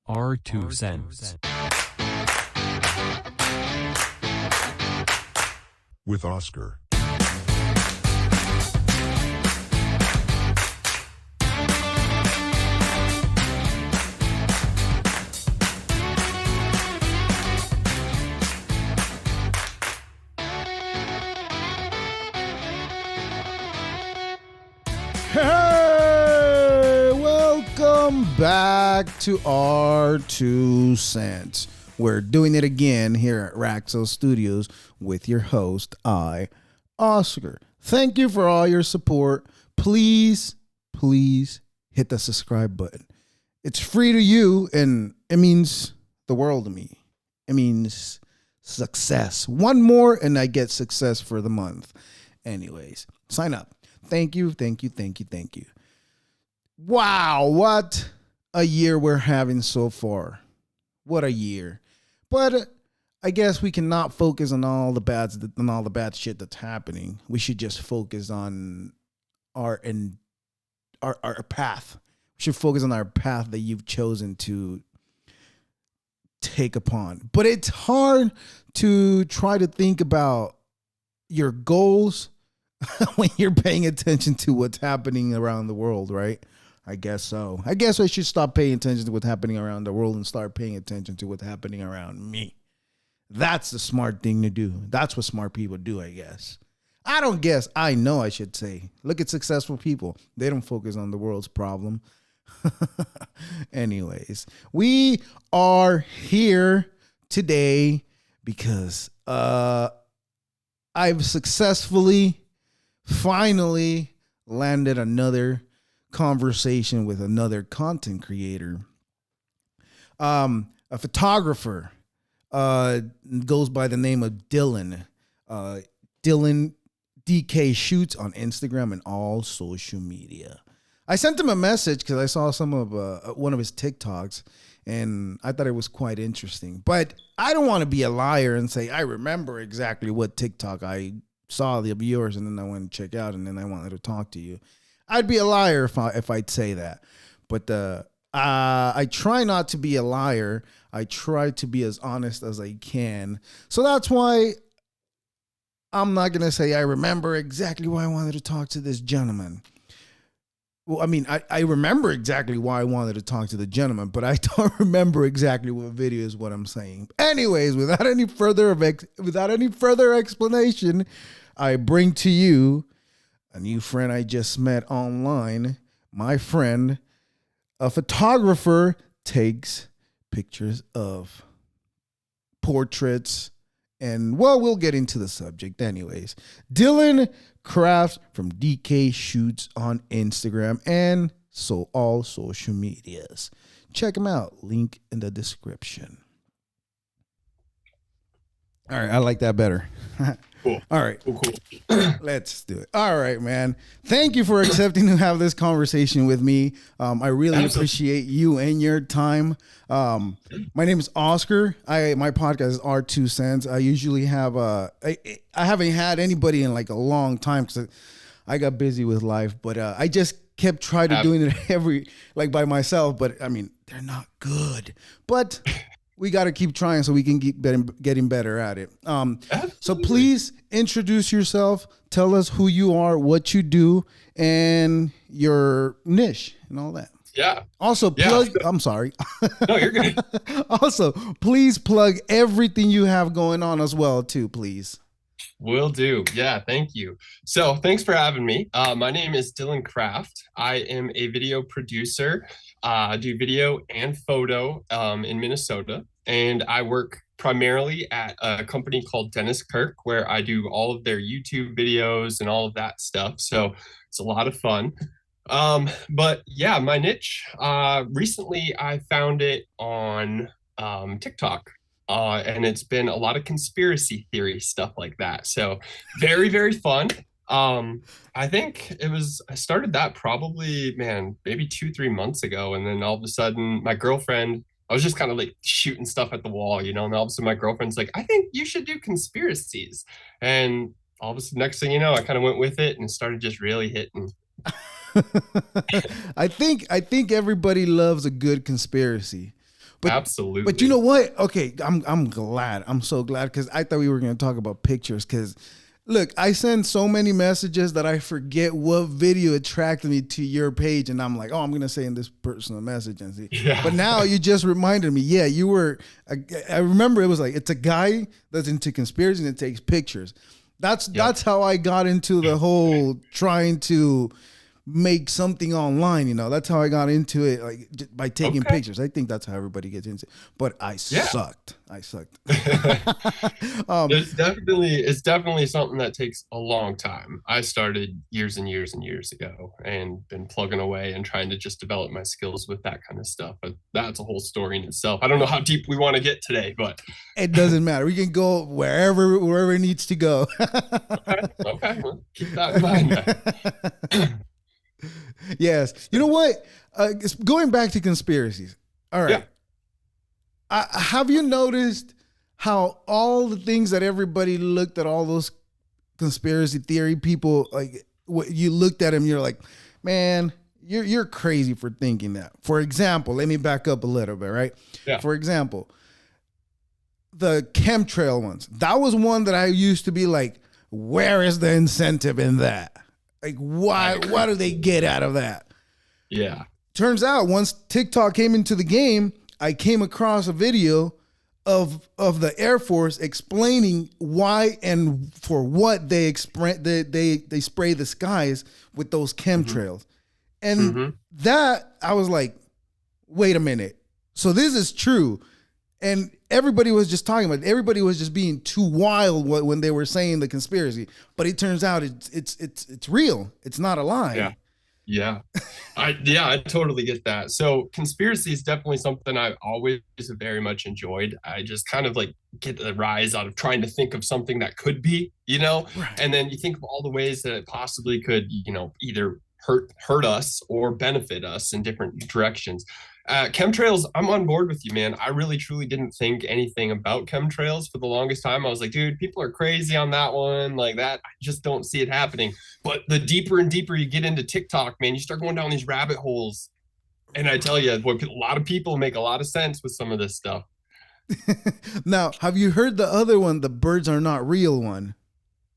Our 2 cents. With Oscar. Hey, welcome back to our 2 cents. We're doing it again here at Raxo Studios with your host, Oscar. Thank you for all your support. Please hit the subscribe button. It's free to you, and it means the world to me. It means success. One more, and I get success for the month. Anyways, sign up. Thank you. Wow, what a year we're having so far. What a year. But I guess we cannot focus on all the bad shit that's happening. We should just focus on our path. We should focus on our path that you've chosen to take upon. But it's hard to try to think about your goals when you're paying attention to what's happening around the world, right? I guess so. I guess I should stop paying attention to what's happening around the world and start paying attention to what's happening around me. That's the smart thing to do. That's what smart people do, I guess. I don't guess. I know, I should say. Look at successful people. They don't focus on the world's problem. Anyways, we are here today because I've successfully finally landed another conversation with another content creator. A photographer goes by the name of Dylan. Dylan DKSHOOTS on Instagram and all social media. I sent him a message because I saw some of one of his TikToks and I thought it was quite interesting. But I don't want to be a liar and say I remember exactly what TikTok I saw the viewers and then I went to check out and then I wanted to talk to you. I'd be a liar if I'd say that. But I try not to be a liar. I try to be as honest as I can. So that's why I'm not going to say I remember exactly why I wanted to talk to this gentleman. Well, I mean, I remember exactly why I wanted to talk to the gentleman, but I don't remember exactly what video is what I'm saying. Anyways, without any further explanation, I bring to you a new friend I just met online. My friend, a photographer, takes pictures of portraits. And, well, we'll get into the subject anyways. Dylan Kraft from DKSHOOTS on Instagram and so all social medias. Check him out. Link in the description. All right, I like that better. Cool. All right. Cool. Let's do it. All right, man. Thank you for accepting to have this conversation with me. I really appreciate you and your time. My name is Oscar. My podcast is Our 2 Cents. I usually have I haven't had anybody in like a long time because I got busy with life, but I just kept trying to doing it by myself. But I mean, they're not good. But we got to keep trying so we can keep getting better at it. So please introduce yourself. Tell us who you are, what you do, and your niche and all that. Yeah. Also, plug. I'm sorry. No, you're good. Also, please plug everything you have going on as well, too, please. Will do. Yeah, thank you. So thanks for having me. My name is Dylan Kraft. I am a video producer. I do video and photo in Minnesota, and I work primarily at a company called Dennis Kirk, where I do all of their YouTube videos and all of that stuff. So it's a lot of fun. But yeah, my niche, recently I found it on TikTok. And it's been a lot of conspiracy theory stuff like that. So very, very fun. I think I started that probably, maybe 2-3 months ago. And then all of a sudden my girlfriend, I was just kind of like shooting stuff at the wall, and all of a sudden my girlfriend's like, I think you should do conspiracies. And all of a sudden, next thing you know, I kind of went with it and started just really hitting. I think everybody loves a good conspiracy. But you Absolutely. know what? Okay, I'm glad. I'm so glad because I thought we were going to talk about pictures. Because look, I send so many messages that I forget what video attracted me to your page, and I'm like, oh, I'm going to say in this personal message and see. But Yeah. now you just reminded me. Yeah, you were. I remember it was like it's a guy that's into conspiracy and takes pictures. Yep. That's how I got into the whole trying to make something online. That's how I got into it, like by taking Okay. pictures. I think that's how everybody gets into it. But I Yeah. sucked. I sucked. um, It's definitely something that takes a long time. I started years and years and years ago and been plugging away and trying to just develop my skills with that kind of stuff. But that's a whole story in itself. I don't know how deep we want to get today, but it doesn't matter. We can go wherever it needs to go. okay, okay, well, keep that in mind then. Yes. You know what? Going back to conspiracies. All Yeah. right. Have you noticed how all the things that everybody looked at, all those conspiracy theory people, like what you looked at them, you're like, man, you're crazy for thinking that. For example, let me back up a little bit, right? Yeah. For example, the chemtrail ones. That was one that I used to be like, where is the incentive in that? Like, what do they get out of that? Yeah. Turns out once TikTok came into the game, I came across a video of the Air Force explaining why and for what they spray the skies with those chemtrails. And Mm-hmm. that I was like, wait a minute. So this is true. And everybody was just talking about it. Everybody was just being too wild when they were saying the conspiracy. But it turns out it's real. It's not a lie. Yeah. Yeah. I totally get that. So conspiracy is definitely something I've always very much enjoyed. I just kind of like get the rise out of trying to think of something that could be, Right. and then you think of all the ways that it possibly could, either hurt us or benefit us in different directions. Chemtrails, I'm on board with you, man. I really truly didn't think anything about chemtrails for the longest time. I was like, dude, people are crazy on that one. Like that, I just don't see it happening. But the deeper and deeper you get into TikTok, man, you start going down these rabbit holes. And I tell you, boy, a lot of people make a lot of sense with some of this stuff. Now, have you heard the other one, the birds are not real one?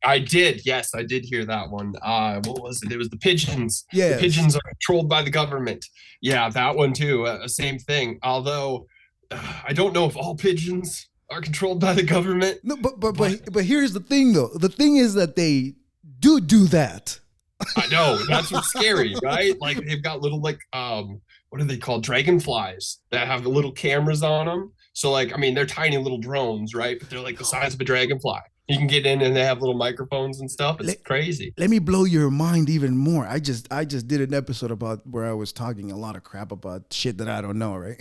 I did. Yes, I did hear that one. What was it? It was the pigeons. The Yes. pigeons are controlled by the government. Yeah, that one too. Same thing. Although I don't know if all pigeons are controlled by the government. No, but but But but but here's the thing though. The thing is that they do that. I know that's what's scary, right? Like they've got little what are they called? Dragonflies that have the little cameras on them. So like, I mean, they're tiny little drones, right? But they're like the size of a dragonfly. You can get in and they have little microphones and stuff. It's Let, crazy. let me blow your mind even more. I just did an episode about where I was talking a lot of crap about shit that I don't know, right?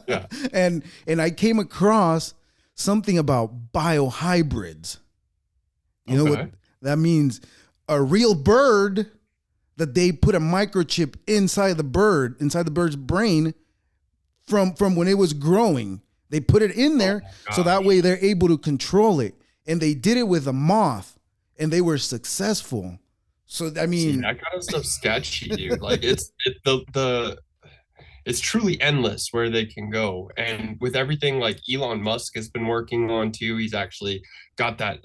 Yeah. and I came across something about biohybrids. You know what Okay. that means? A real bird that they put a microchip inside the bird's brain from when it was growing. They put it in Oh there my so that gosh. way they're able to control it. And they did it with a moth, and they were successful. So I See, mean, that kind of stuff's sketchy, dude. Like it's truly endless where they can go. And with everything like Elon Musk has been working on too, he's actually got that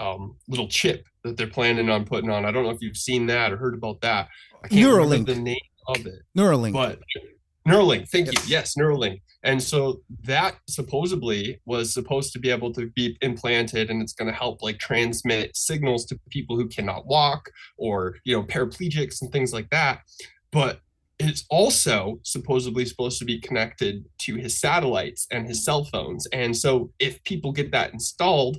little chip that they're planning on putting on. I don't know if you've seen that or heard about that. I can't remember the Neuralink, name of it, Neuralink. but Neuralink, thank you. Yes. Yes, Neuralink. And so that supposedly was supposed to be able to be implanted and it's going to help like transmit signals to people who cannot walk or paraplegics and things like that. But it's also supposed to be connected to his satellites and his cell phones. And so if people get that installed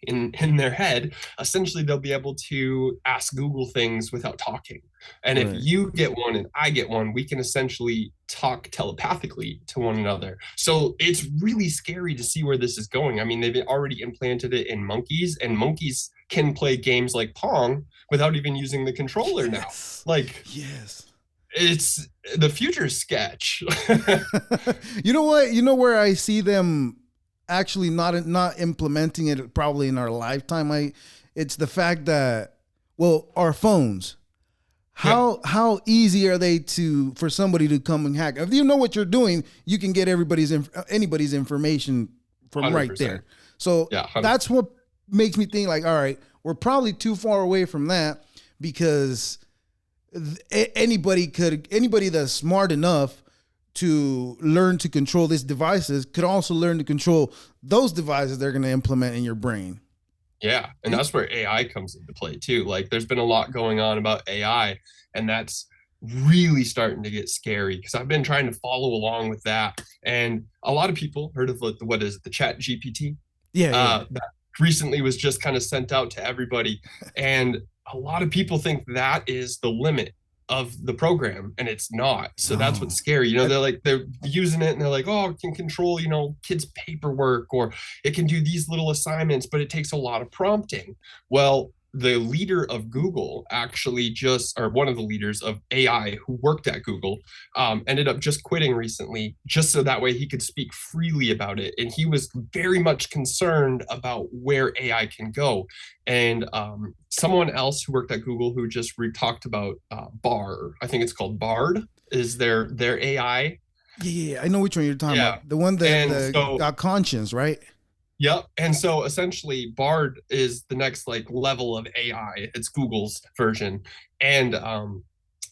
in their head, essentially they'll be able to ask Google things without talking. And if Right. you get one and I get one, we can essentially talk telepathically to one another. So it's really scary to see where this is going. I mean, they've already implanted it in monkeys, and monkeys can play games like Pong without even using the controller now. Yes. Like, Yes. it's the future sketch. You know what? You know where I see them actually not implementing it probably in our lifetime. It's the fact that, well, our phones. Yeah, how easy are they for somebody to come and hack? If you know what you're doing, you can get anybody's information from right 100%. there. So Yeah, 100%. that's what makes me think like, all right, we're probably too far away from that, because anybody that's smart enough to learn to control these devices could also learn to control those devices they're going to implement in your brain. Yeah, and that's where AI comes into play too. Like there's been a lot going on about AI, and that's really starting to get scary because I've been trying to follow along with that. And a lot of people heard of what is it, the Chat GPT? Yeah. That recently was just kind of sent out to everybody. And a lot of people think that is the limit of the program, and it's not. So that's No. what's scary. They're using it and they're like, oh, it can control, kids' paperwork, or it can do these little assignments, but it takes a lot of prompting. Well, the leader of Google or one of the leaders of AI who worked at Google, ended up just quitting recently, just so that way he could speak freely about it. And he was very much concerned about where AI can go. And someone else who worked at Google who just talked about I think it's called Bard, is their AI. Yeah, I know which one you're talking about. The one that got conscience, right? Yep. And so essentially Bard is the next level of AI. It's Google's version. And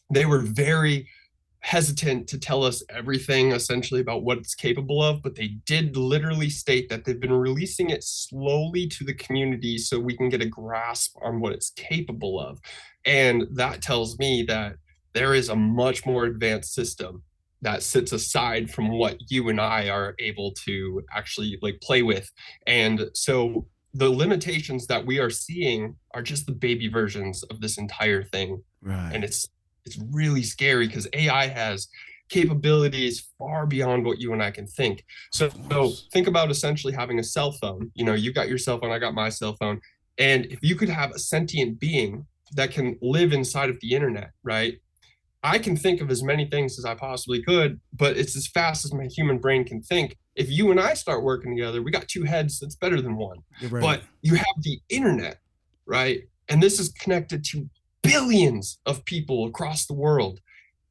they were very hesitant to tell us everything essentially about what it's capable of, but they did literally state that they've been releasing it slowly to the community so we can get a grasp on what it's capable of. And that tells me that there is a much more advanced system that sits aside from what you and I are able to actually play with. And so the limitations that we are seeing are just the baby versions of this entire thing. Right. And it's really scary because AI has capabilities far beyond what you and I can think. So think about essentially having a cell phone. You got your cell phone, I got my cell phone. And if you could have a sentient being that can live inside of the internet, right? I can think of as many things as I possibly could, but it's as fast as my human brain can think. If you and I start working together, we got two heads, that's better than one. Right. But you have the internet, right? And this is connected to billions of people across the world.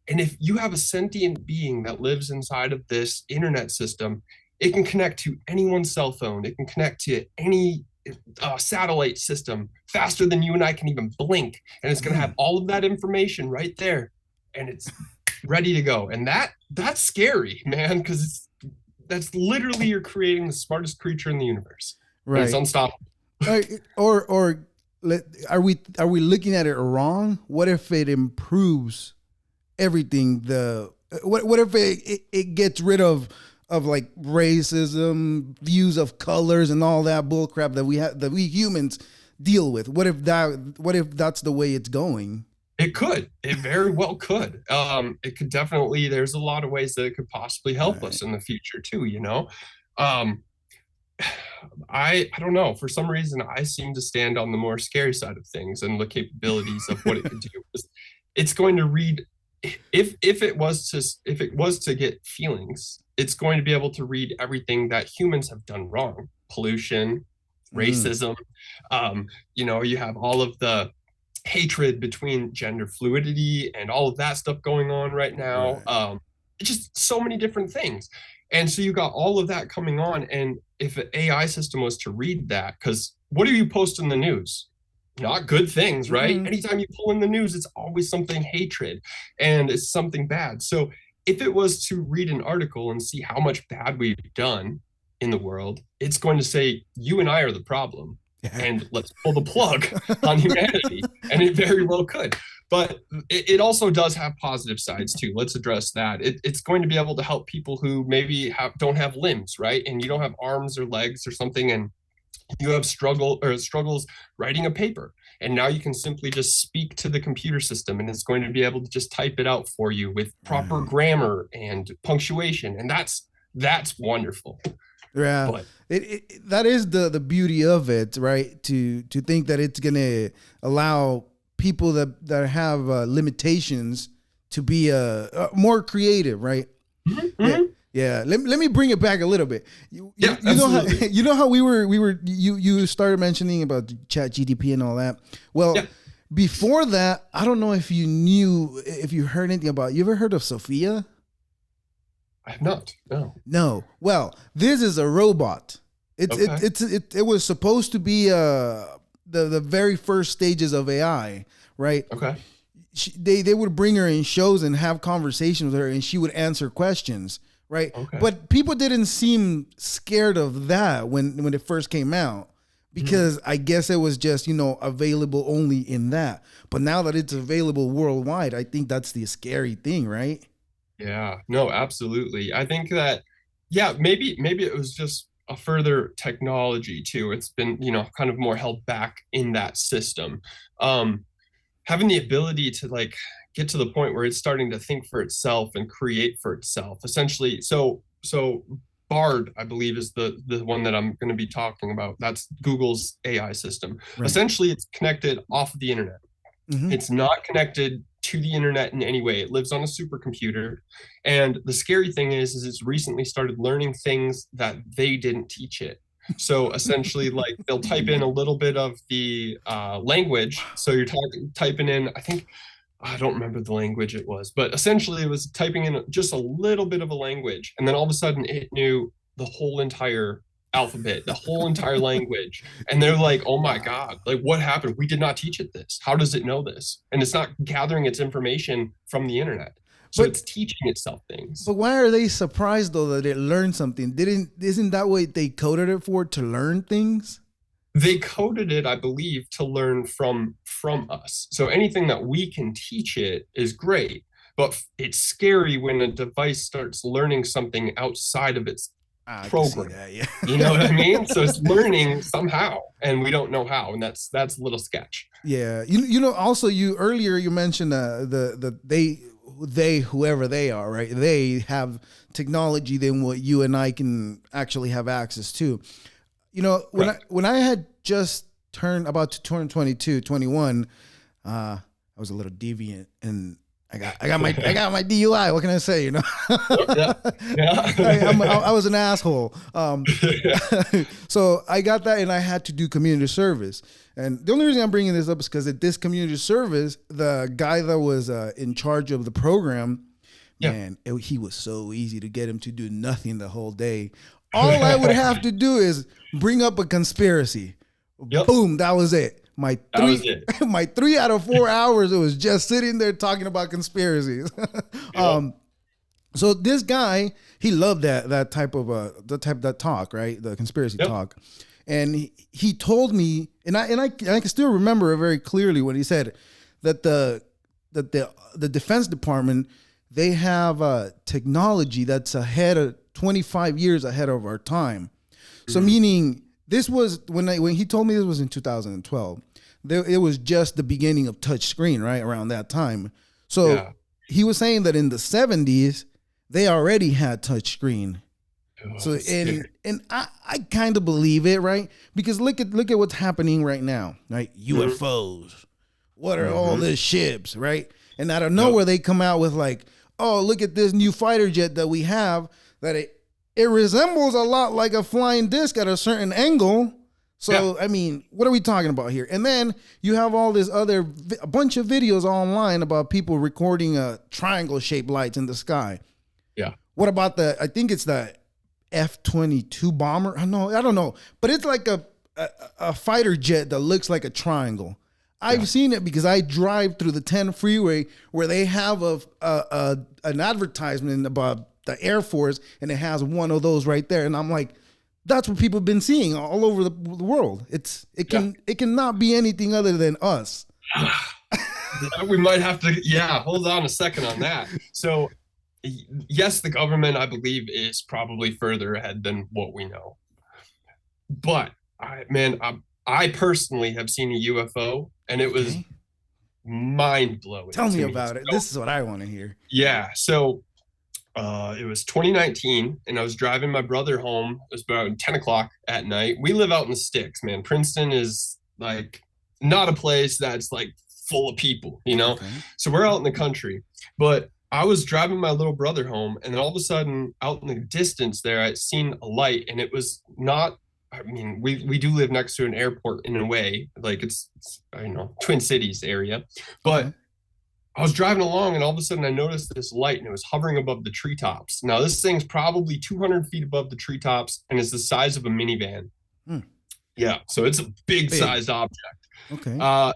And if you have a sentient being that lives inside of this internet system, it can connect to anyone's cell phone. It can connect to any satellite system faster than you and I can even blink. And it's going to have all of that information right there. And it's ready to go. And that's scary, man, because that's literally you're creating the smartest creature in the universe. Right. And it's unstoppable. Or are we looking at it wrong? What if it improves everything? What if it gets rid of racism, views of colors, and all that bullcrap that we humans deal with? What if that's the way it's going? It could. It very well could. It could definitely. There's a lot of ways that it could possibly help us in the future too. I don't know. For some reason, I seem to stand on the more scary side of things and the capabilities of what it could do. It's going to read. If it was to get feelings, it's going to be able to read everything that humans have done wrong: pollution, racism. You have all of the hatred between gender fluidity and all of that stuff going on right now. Just so many different things. And so you got all of that coming on. And if an AI system was to read that, because what do you post in the news? Not good things, right? Anytime you pull in the news, it's always something hatred and it's something bad. So if it was to read an article and see how much bad we've done in the world, it's going to say, you and I are the problem. And let's pull the plug on humanity. And it very well could. But it also does have positive sides too. Let's address that. It's going to be able to help people who maybe don't have limbs, right? And you don't have arms or legs or something, and you have struggles writing a paper. And now you can simply just speak to the computer system, and it's going to be able to just type it out for you with proper grammar and punctuation. And that's wonderful. Yeah, but that is the beauty of it, right? To think that it's gonna allow people that have limitations to be more creative, right? Mm-hmm. Yeah. Let me bring it back a little bit. You know how we were you started mentioning about Chat GDP and all that. Well, Before that, I don't know if you knew, if you heard anything about. You ever heard of Sophia? I have not. No. No. Well, this is a robot. Okay. It was supposed to be the very first stages of AI, right? Okay. They would bring her in shows and have conversations with her, and she would answer questions, right? Okay. But people didn't seem scared of that when it first came out, because I guess it was just, available only in that. But now that it's available worldwide, I think that's the scary thing, right? Yeah, no, absolutely. I think that, yeah, maybe it was just a further technology too. It's been, kind of more held back in that system. Um, Having the ability to like get to the point where it's starting to think for itself and create for itself, essentially. So Bard, I believe, is the one that I'm going to be talking about. That's Google's AI system. Right. Essentially, it's connected off of the internet. Mm-hmm. It's not connected to the internet in any way. It lives on a supercomputer. And the scary thing is it's recently started learning things that they didn't teach it. So essentially, like they'll type in a little bit of the language. So you're typing in, I don't remember the language it was, but essentially it was typing in just a little bit of a language. And then all of a sudden it knew the whole entire alphabet, the whole entire language. And they're like, oh my God, like what happened? We did not teach it this. How does it know this? And it's not gathering its information from the internet. So But it's teaching itself things. but why are they surprised though that it learned something? Isn't that what they coded it for, to learn things? They coded it, I believe, to learn from us. So anything that we can teach it is great, but it's scary when a device starts learning something outside of its I can see program. that, yeah. You know what I mean? So it's learning somehow, and we don't know how, and that's a little sketch. Yeah, Also, you earlier you mentioned they whoever they are, right? They have technology than what you and I can actually have access to. When I had just about to turn 22, 21, I was a little deviant, and I got my DUI. What can I say? Yeah, yeah. I was an asshole. So I got that, and I had to do community service. And the only reason I'm bringing this up is because at this community service, the guy that was in charge of the program, Yeah. man, he was so easy to get him to do nothing the whole day. All I would have to do is bring up a conspiracy. Yep. Boom, that was it. That was it. My 3 out of 4 hours, it was just sitting there talking about conspiracies. Yep. So this guy, he loved that type of that talk, right? The conspiracy Yep. talk. And he told me, and I can still remember it very clearly when he said that the Defense Department, they have technology that's 25 years ahead of our time. So meaning this was when he told me this was in 2012. It was just the beginning of touch screen, right around that time. So Yeah. he was saying that in the 70s they already had touch screen. Oh, So scary. and I kind of believe it, right? Because look at what's happening right now, right? UFOs. What are all these ships, right? And out of nowhere they come out with like, oh, look at this new fighter jet that we have that it resembles a lot like a flying disc at a certain angle. So I mean, what are we talking about here? And then you have all this a bunch of videos online about people recording triangle shaped lights in the sky. Yeah. What about I think it's the F-22 bomber. I don't know, but it's like a fighter jet that looks like a triangle. I've seen it because I drive through the 10 freeway where they have an advertisement about the Air Force, and it has one of those right there, and I'm like, that's what people have been seeing all over the world. It cannot be anything other than us. We might have to, hold on a second on that. So yes, the government, I believe, is probably further ahead than what we know. But I personally have seen a UFO, and it was mind blowing. Tell me about it. This is what I want to hear. Yeah. So it was 2019, and I was driving my brother home. It was about 10 o'clock at night. We live out in the sticks, man. Princeton is like not a place that's like full of people, Okay. So we're out in the country, but I was driving my little brother home, and then all of a sudden, out in the distance there, I'd seen a light, and it was not, I mean, we do live next to an airport in a way, like it's I don't know, Twin Cities area, Okay. but I was driving along and all of a sudden I noticed this light and it was hovering above the treetops. Now this thing's probably 200 feet above the treetops and is the size of a minivan. Hmm. Yeah, so it's a big Big. sized object. Okay.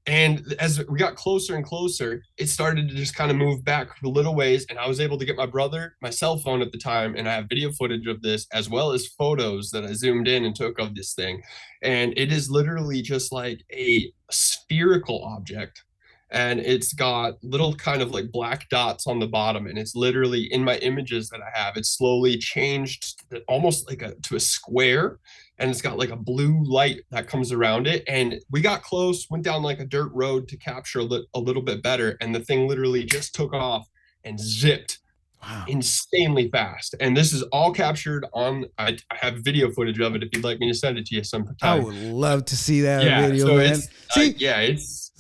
And as we got closer and closer, it started to just kind of move back a little ways. And I was able to get my brother my cell phone at the time. And I have video footage of this as well as photos that I zoomed in and took of this thing. And it is literally just like a spherical object. And it's got little kind of like black dots on the bottom. And it's literally in my images that I have, it's slowly changed almost like to a square, and it's got like a blue light that comes around it. And we got close, went down like a dirt road to capture a little bit better, and the thing literally just took off and zipped. Wow. Insanely fast. And this is all captured on, I have video footage of it if you'd like me to send it to you sometime. I would love to see that video, so man.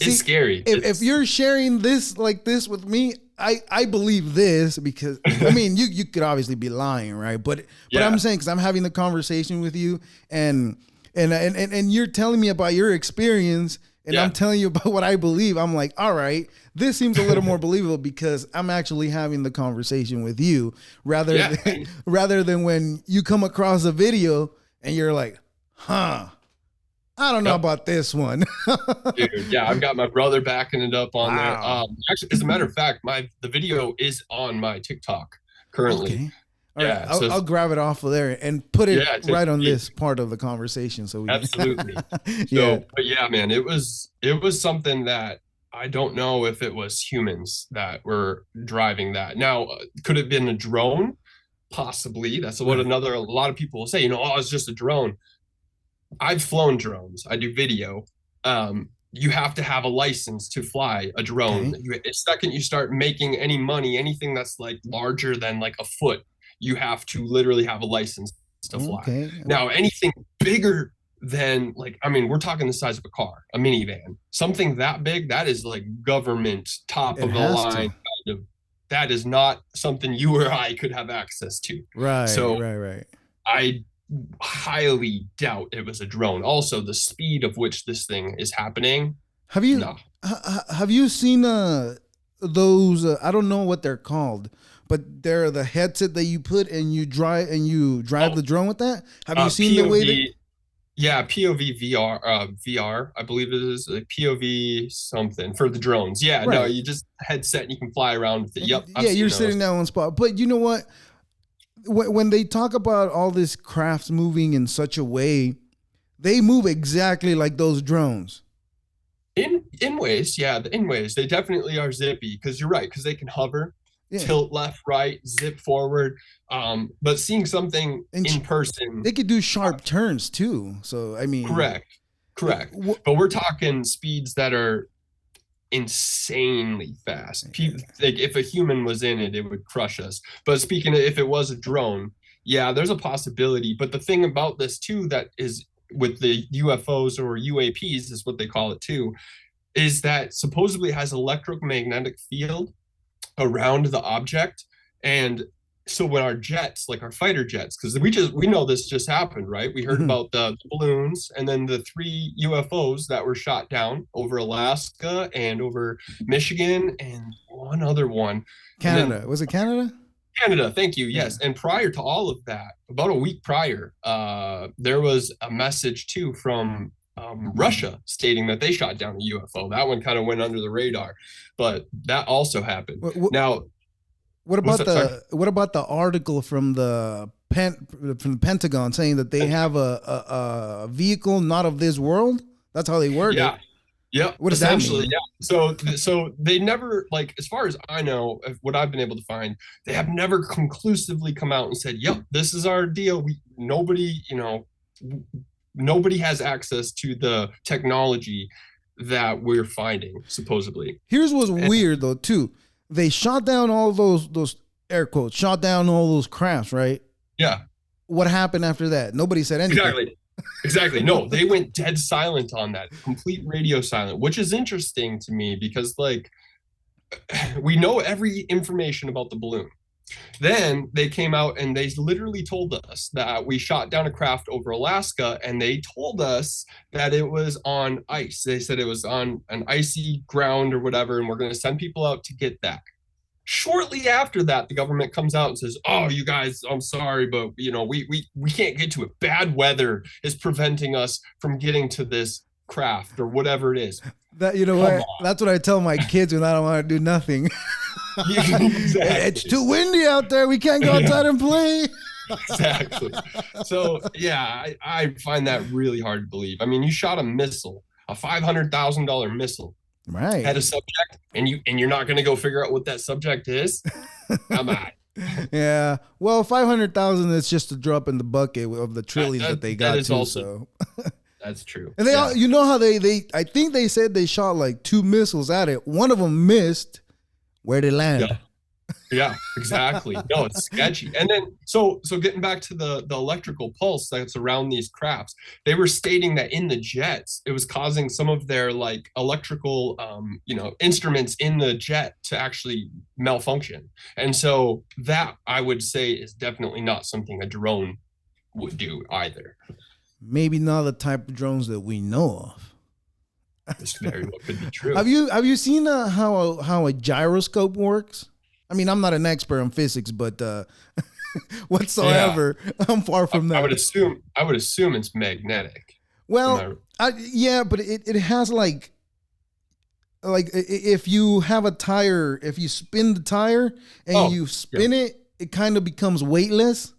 It's scary. If you're sharing this like this with me, I believe this because I mean you could obviously be lying, right? But I'm saying, because I'm having the conversation with you and you're telling me about your experience, and I'm telling you about what I believe. I'm like, all right, this seems a little more believable because I'm actually having the conversation with you rather than when you come across a video and you're like, huh, I don't know about this one. Dude, yeah, I've got my brother backing it up on there. Actually, as a matter of fact, the video is on my TikTok currently. Okay. All right, I'll grab it off of there and put it right on this part of the conversation. So absolutely. But yeah, man, it was something that I don't know if it was humans that were driving that. Now, could it have been a drone? Possibly. That's what a lot of people will say. Oh, it's just a drone. I've flown drones. I do video. You have to have a license to fly a drone. The second you start making any money, anything that's like larger than like a foot, you have to literally have a license to fly. Now, anything bigger than we're talking the size of a car, a minivan, something that big, that is like government top of the line kind of. That is not something you or I could have access to. Right. So I highly doubt it was a drone. Also, the speed of which this thing is happening. Have you seen those? I don't know what they're called, but they're the headset that you put and you drive the drone with that. Have you seen POV, the way? POV VR. I believe it is a POV something for the drones. Yeah, no, you just headset and you can fly around with it. Yep. You're sitting down on spot. But you know what? When they talk about all this crafts moving in such a way, they move exactly like those drones. In ways, they definitely are zippy, because you're right, because they can hover, tilt left, right, zip forward. But seeing something in person, they could do sharp turns too. So I mean, correct. But we're talking speeds that are insanely fast. Like if a human was in it, it would crush us. But speaking of, if it was a drone, there's a possibility. But the thing about this too, that is with the UFOs or UAPs is what they call it too, is that supposedly it has electromagnetic field around the object. And so when our jets, like our fighter jets, because we know this just happened, right? We heard about the balloons and then the 3 UFOs that were shot down over Alaska and over Michigan and one other one. Canada. Was it Canada? Canada, thank you. Yes. And prior to all of that, about a week prior, there was a message too from Russia stating that they shot down a UFO. That one kind of went under the radar, but that also happened. Now, what about the article from the Pentagon saying that they have a vehicle not of this world? That's how they word it. Yeah. What does that mean? Yeah. So they never, like, as far as I know, what I've been able to find, they have never conclusively come out and said, "Yep, this is our deal." Nobody has access to the technology that we're finding, supposedly. Here's what's weird though, too. They shot down all those air quotes, shot down all those crafts, right? Yeah. What happened after that? Nobody said anything. Exactly. No, they went dead silent on that, complete radio silent, which is interesting to me because, like, we know every information about the balloon. Then they came out and they literally told us that we shot down a craft over Alaska, and they told us that it was on ice. They said it was on an icy ground or whatever, and we're going to send people out to get that. Shortly after that, the government comes out and says, "Oh, you guys, I'm sorry, but we can't get to it. Bad weather is preventing us from getting to this craft or whatever it is." That you know Come what? That's what I tell my kids when I don't want to do nothing. Exactly. It's too windy out there. We can't go outside and play. Exactly. So yeah, I find that really hard to believe. I mean, you shot a missile, a $500,000 missile Right. at a subject, and you're not going to go figure out what that subject is. Come on. Yeah. Well, 500,000 is just a drop in the bucket of the trillions that they got too. Also, so that's true. and they all, you know how they I think they said they shot like 2 missiles at it. One of them missed. Where they land? Yeah, exactly. No, it's sketchy. And then so getting back to the electrical pulse that's around these crafts, they were stating that in the jets, it was causing some of their like electrical instruments in the jet to actually malfunction. And so that I would say is definitely not something a drone would do either. Maybe not the type of drones that we know of. This very well could be true. Have you seen how a gyroscope works? I mean, I'm not an expert on physics, but whatsoever, yeah. I'm far from that. I would assume it's magnetic. Well, yeah, but it has like if you have a tire, if you spin the tire and you spin it, it kind of becomes weightless.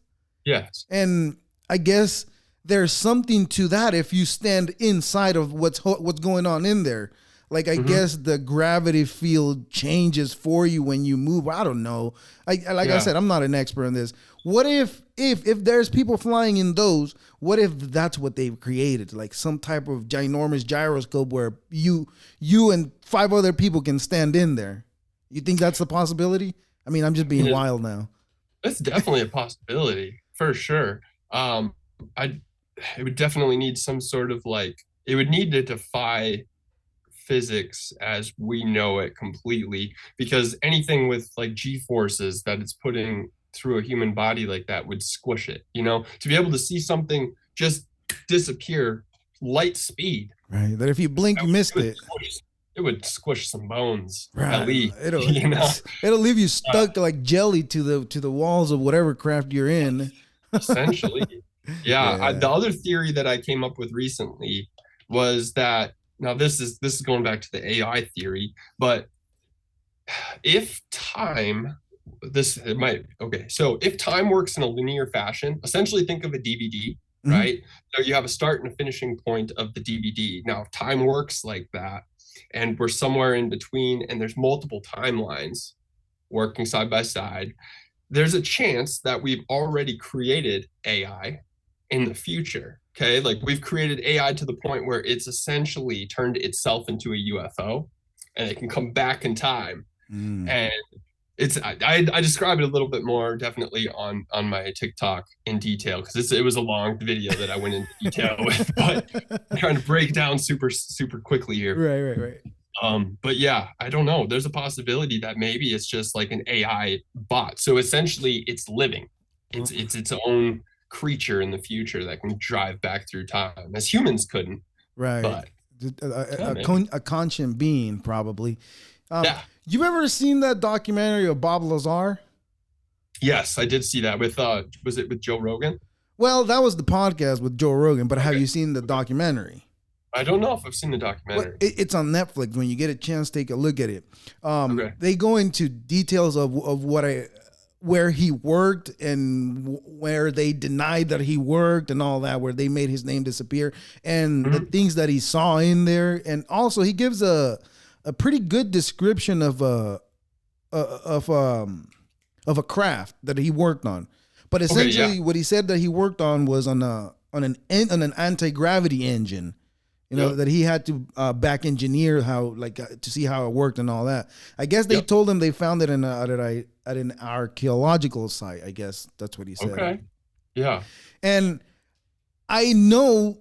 Yes. And I guess there's something to that if you stand inside of what's going on in there. Like, I guess the gravity field changes for you when you move. I don't know. I said, I'm not an expert in this. What if there's people flying in those, what if that's what they've created? Like some type of ginormous gyroscope where you and 5 other people can stand in there. You think that's a possibility? I mean, I'm just being wild now. That's definitely a possibility for sure. It would definitely need some sort of it would need to defy physics as we know it completely, because anything with like G-forces that it's putting through a human body like that would squish it, to be able to see something just disappear light speed. Right. That if you blink, you missed it. It would squish some bones. Right. At least, it'll leave you stuck like jelly to the walls of whatever craft you're in. Essentially. Yeah. The other theory that I came up with recently was that, now this is going back to the AI theory, but if time works in a linear fashion, essentially think of a DVD, right? So you have a start and a finishing point of the DVD. Now, if time works like that, and we're somewhere in between, and there's multiple timelines working side by side, there's a chance that we've already created AI in the future. Okay, like we've created AI to the point where it's essentially turned itself into a UFO, and it can come back in time. And I describe it a little bit more definitely on my TikTok in detail, because it was a long video that I went into detail with, but I'm trying to break down super quickly here. Right. But yeah, I don't know. There's a possibility that maybe it's just like an AI bot. So essentially, it's living. It's its own creature in the future that can drive back through time, as humans couldn't. Right. But a conscient being, probably. You ever seen that documentary of Bob Lazar? Yes, I did see that with was it with Joe Rogan? Well, that was the podcast with Joe Rogan, but have you seen the documentary? I don't know if I've seen the documentary. Well, it's on Netflix. When you get a chance, take a look at it. They go into details of where he worked and where they denied that he worked and all that, where they made his name disappear, and the things that he saw in there. And also he gives a pretty good description of a craft that he worked on. But essentially what he said that he worked on was on an anti-gravity engine. That he had to back engineer to see how it worked and all that. I guess they told him they found it at an archaeological site. I guess that's what he said. Okay. Yeah. And I know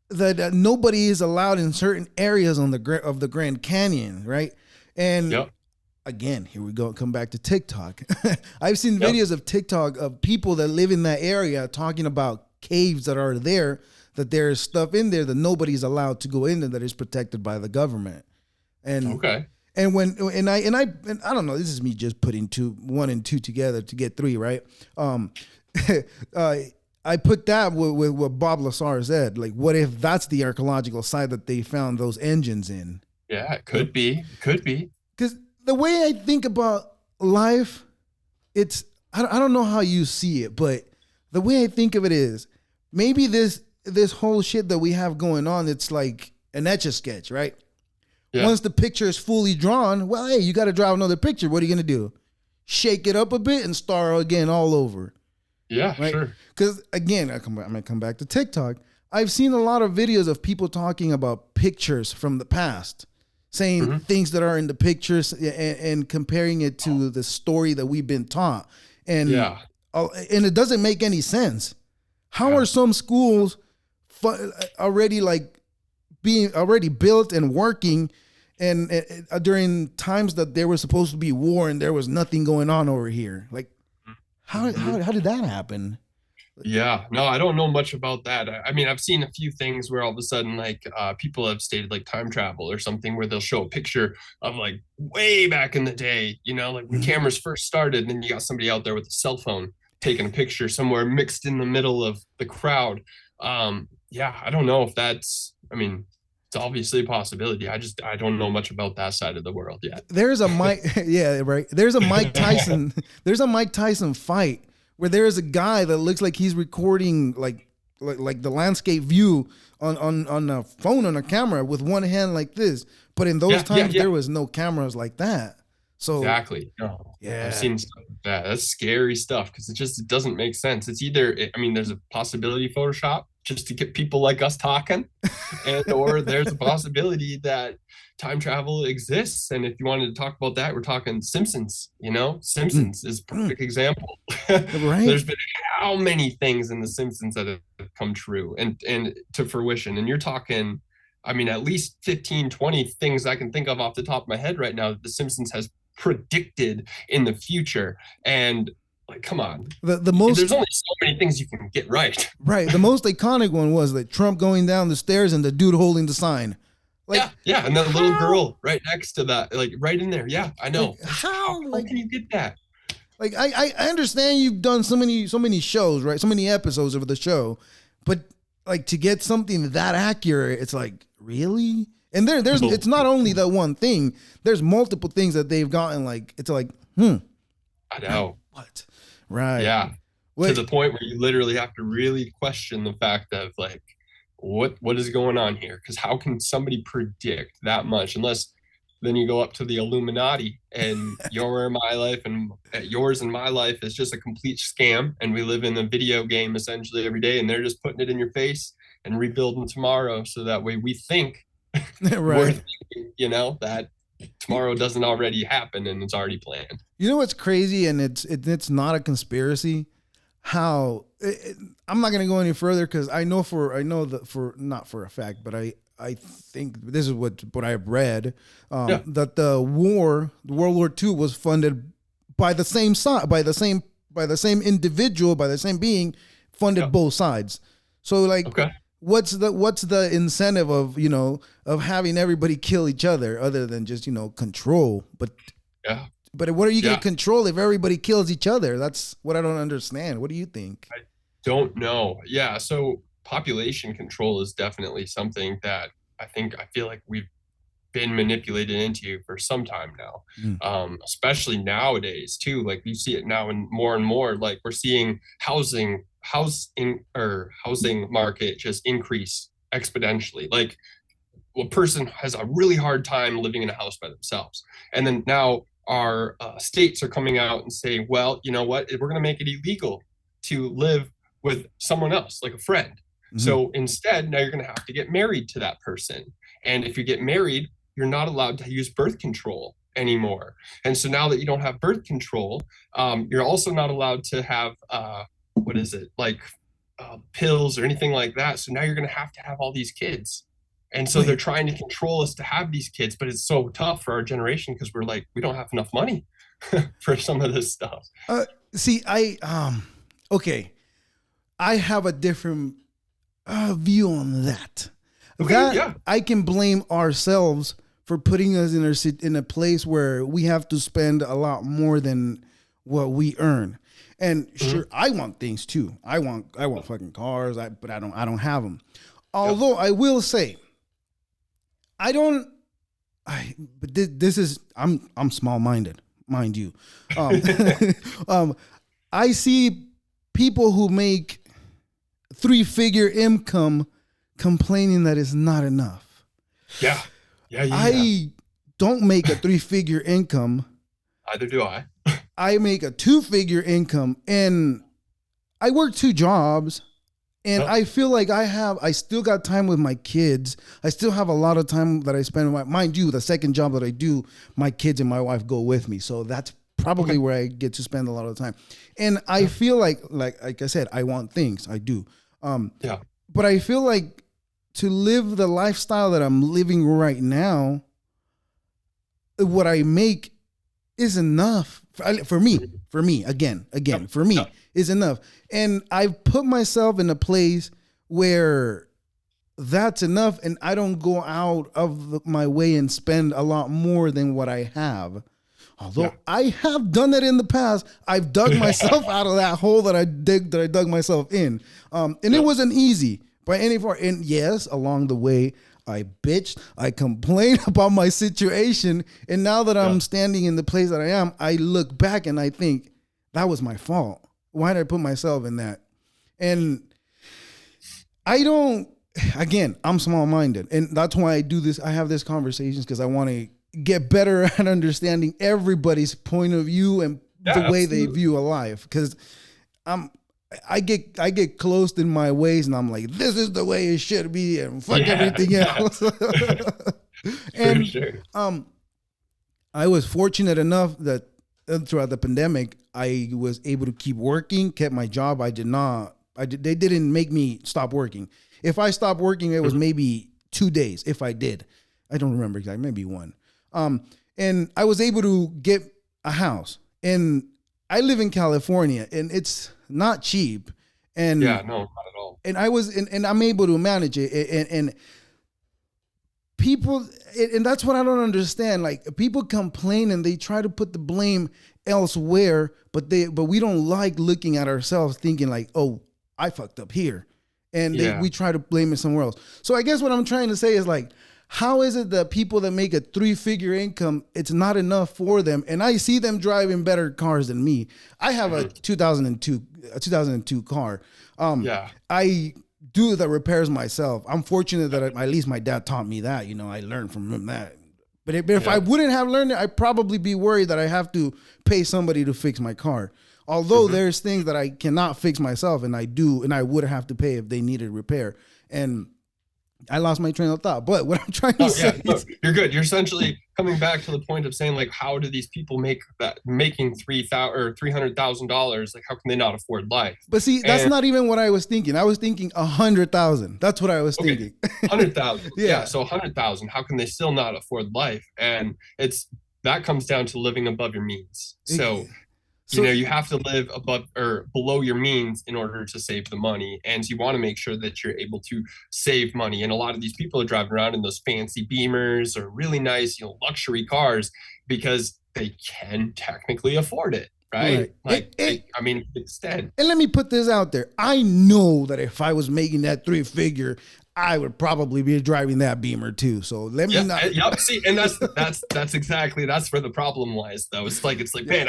that nobody is allowed in certain areas of the Grand Canyon, right? And again, here we go. Come back to TikTok. I've seen Yep. videos of TikTok of people that live in that area talking about caves that are there, that there's stuff in there that nobody's allowed to go into, that is protected by the government. And Okay. and when and I don't know, this is me just putting one and two together to get three, right? uh, I put that with what Bob Lazar said. Like, what if that's the archaeological site that they found those engines in? Yeah, it could be. Could be. Because the way I think about life, it's I don't know how you see it, but the way I think of it is maybe this whole shit that we have going on, it's like an etch a sketch, right? Yeah. Once the picture is fully drawn, well, hey, you got to draw another picture. What are you gonna do? Shake it up a bit and start again all over, Yeah, right? sure. Because again, I'm gonna come back to TikTok. I've seen a lot of videos of people talking about pictures from the past, saying things that are in the pictures and comparing it to the story that we've been taught, and Yeah. and it doesn't make any sense. How are some schools already like being already built and working, and during times that there was supposed to be war and there was nothing going on over here? Like, how did that happen? Yeah, no, I don't know much about that. I mean, I've seen a few things where all of a sudden, like, people have stated like time travel or something, where they'll show a picture of like way back in the day, like when cameras first started, and then you got somebody out there with a cell phone taking a picture somewhere mixed in the middle of the crowd. Yeah, I don't know if that's, I mean, it's obviously a possibility. I don't know much about that side of the world yet. There's a Mike, yeah, right. There's a Mike Tyson. There's a Mike Tyson fight where there is a guy that looks like he's recording like the landscape view on a phone, on a camera, with one hand like this. But in those times, there was no cameras like that. So exactly. No, yeah, I've seen stuff like that. That's scary stuff, because it doesn't make sense. It's either, I mean, there's a possibility Photoshop just to get people like us talking, and or there's a possibility that time travel exists. And if you wanted to talk about that, we're talking Simpsons. Simpsons is a perfect example. right. There's been how many things in the Simpsons that have come true and to fruition. And you're talking, I mean, at least 15, 20 things I can think of off the top of my head right now that the Simpsons has predicted in the future. And like, come on, the most, there's only so many things you can get right. Right. The most iconic one was like Trump going down the stairs and the dude holding the sign. Like, yeah, and the little girl right next to that, like right in there. Yeah, I know. Like, how can you get that? Like, I understand you've done so many shows, right? So many episodes of the show, but like, to get something that accurate, it's like, really? And there's it's not only that one thing. There's multiple things that they've gotten. Like, it's like, I know. What? Right. Yeah. To the point where you literally have to really question the fact of like, what is going on here? Because how can somebody predict that much? Unless then you go up to the Illuminati, and your my life and yours and my life is just a complete scam, and we live in a video game essentially every day, and they're just putting it in your face and rebuilding tomorrow, so that way we think right. we're thinking, that tomorrow doesn't already happen and it's already planned. You know what's crazy, and it's not a conspiracy. How I'm not gonna go any further, because I know that for not for a fact, but I think this is what I've read, that the World War II was funded by the same side, by the same individual, by the same being, funded both sides. So like, what's the incentive of having everybody kill each other, other than just control? But what are you going to control if everybody kills each other? That's what I don't understand. What do you think? I don't know. Yeah. So population control is definitely something that I feel like we've been manipulated into for some time now, especially nowadays too. Like, you see it now and more. Like, we're seeing housing market just increase exponentially. Like, a person has a really hard time living in a house by themselves, and then now our states are coming out and saying, well, you know what, we're going to make it illegal to live with someone else, like a friend. So instead, now you're going to have to get married to that person. And if you get married, you're not allowed to use birth control anymore. And so now that you don't have birth control, you're also not allowed to have, pills or anything like that. So now you're going to have all these kids. And so they're Wait, trying to control us to have these kids, but it's so tough for our generation because we're like, we don't have enough money for some of this stuff. uh, see, okay, I have a different view on that. Okay, That yeah. I can blame ourselves for putting us in a place where we have to spend a lot more than what we earn. And Mhm. sure, I want things too. I want fucking cars. But I don't have them. Yeah. Although I will say, I don't. But this is I'm small minded, mind you. Um, um, I see people who make three-figure income complaining that it's not enough. Yeah. Yeah. Yeah. Yeah. I don't make a three-figure income. Either do I. I make a two-figure income, and I work two jobs, and Oh, I feel like I still got time with my kids. I still have a lot of time that I spend with mind you, the second job that I do, my kids and my wife go with me. So that's probably okay. where I get to spend a lot of time. And I feel like I said, I want things. I do. Um, Yeah. but I feel like to live the lifestyle that I'm living right now, what I make is enough for me. Mhm. For me, again, Yep. for me Yep. is enough. And I've put myself in a place where that's enough, and I don't go out of my way and spend a lot more than what I have. Yeah. Although I have done that in the past, I've dug myself out of that hole that I dug myself in, and it Yep. wasn't easy by any far. And yes, along the way, I bitched, I complained about my situation, and now that I'm Yep. standing in the place that I am, I look back and I think that was my fault. Why did I put myself in that? And I don't. Again, I'm small minded, and that's why I do this. I have these conversations because I want to get better at understanding everybody's point of view and the Yeah. way they Absolutely. view a life. Because I'm, I get closed in my ways, and I'm like, this is the way it should be, and fuck Yeah. everything Yeah. else. For And sure. um, I was fortunate enough that throughout the pandemic, I was able to keep working, kept my job. I did not. I did. They didn't make me stop working. If I stopped working, it was Mhm. maybe 2 days. If I did, I don't remember exactly. Maybe one. And I was able to get a house. And I live in California, and it's not cheap. Yeah. And No, not at all. and I'm able to manage it. And people, and that's what I don't understand. Like, people complain and they try to put the blame elsewhere, but we don't like looking at ourselves thinking like, oh, I fucked up here, and Yeah. we try to blame it somewhere else. So I guess what I'm trying to say is like, how is it that people that make a three-figure income, it's not enough for them? And I see them driving better cars than me. I have Mhm. a 2002 car. Yeah. I do the repairs myself. I'm fortunate that at least my dad taught me that. I learned from him that. But if I Yeah. wouldn't have learned it, I'd probably be worried that I have to pay somebody to fix my car. Although Mhm. there's things that I cannot fix myself, and I do, and I would have to pay if they needed repair. And I lost my train of thought. But what I'm trying to Oh yeah, say no, is, you're good. You're essentially coming back to the point of saying like, how do these people make that making 3,000 or $300,000? Like, how can they not afford life? but see, that's And not even what I was thinking. I was thinking 100,000. That's what I was okay, thinking. 100,000. Yeah, Yeah. so 100,000. How can they still not afford life? And it's that comes down to living above your means. So So you have to live above or below your means in order to save the money, and you want to make sure that you're able to save money. And a lot of these people are driving around in those fancy Beamers or really nice luxury cars because they can technically afford it, right? right. Like I mean, to an extent. And let me put this out there. I know that if I was making that three-figure, I would probably be driving that Beamer too. So let me Yeah, not. yep. See, and that's exactly that's where the problem lies, though. It's like, Yeah. man,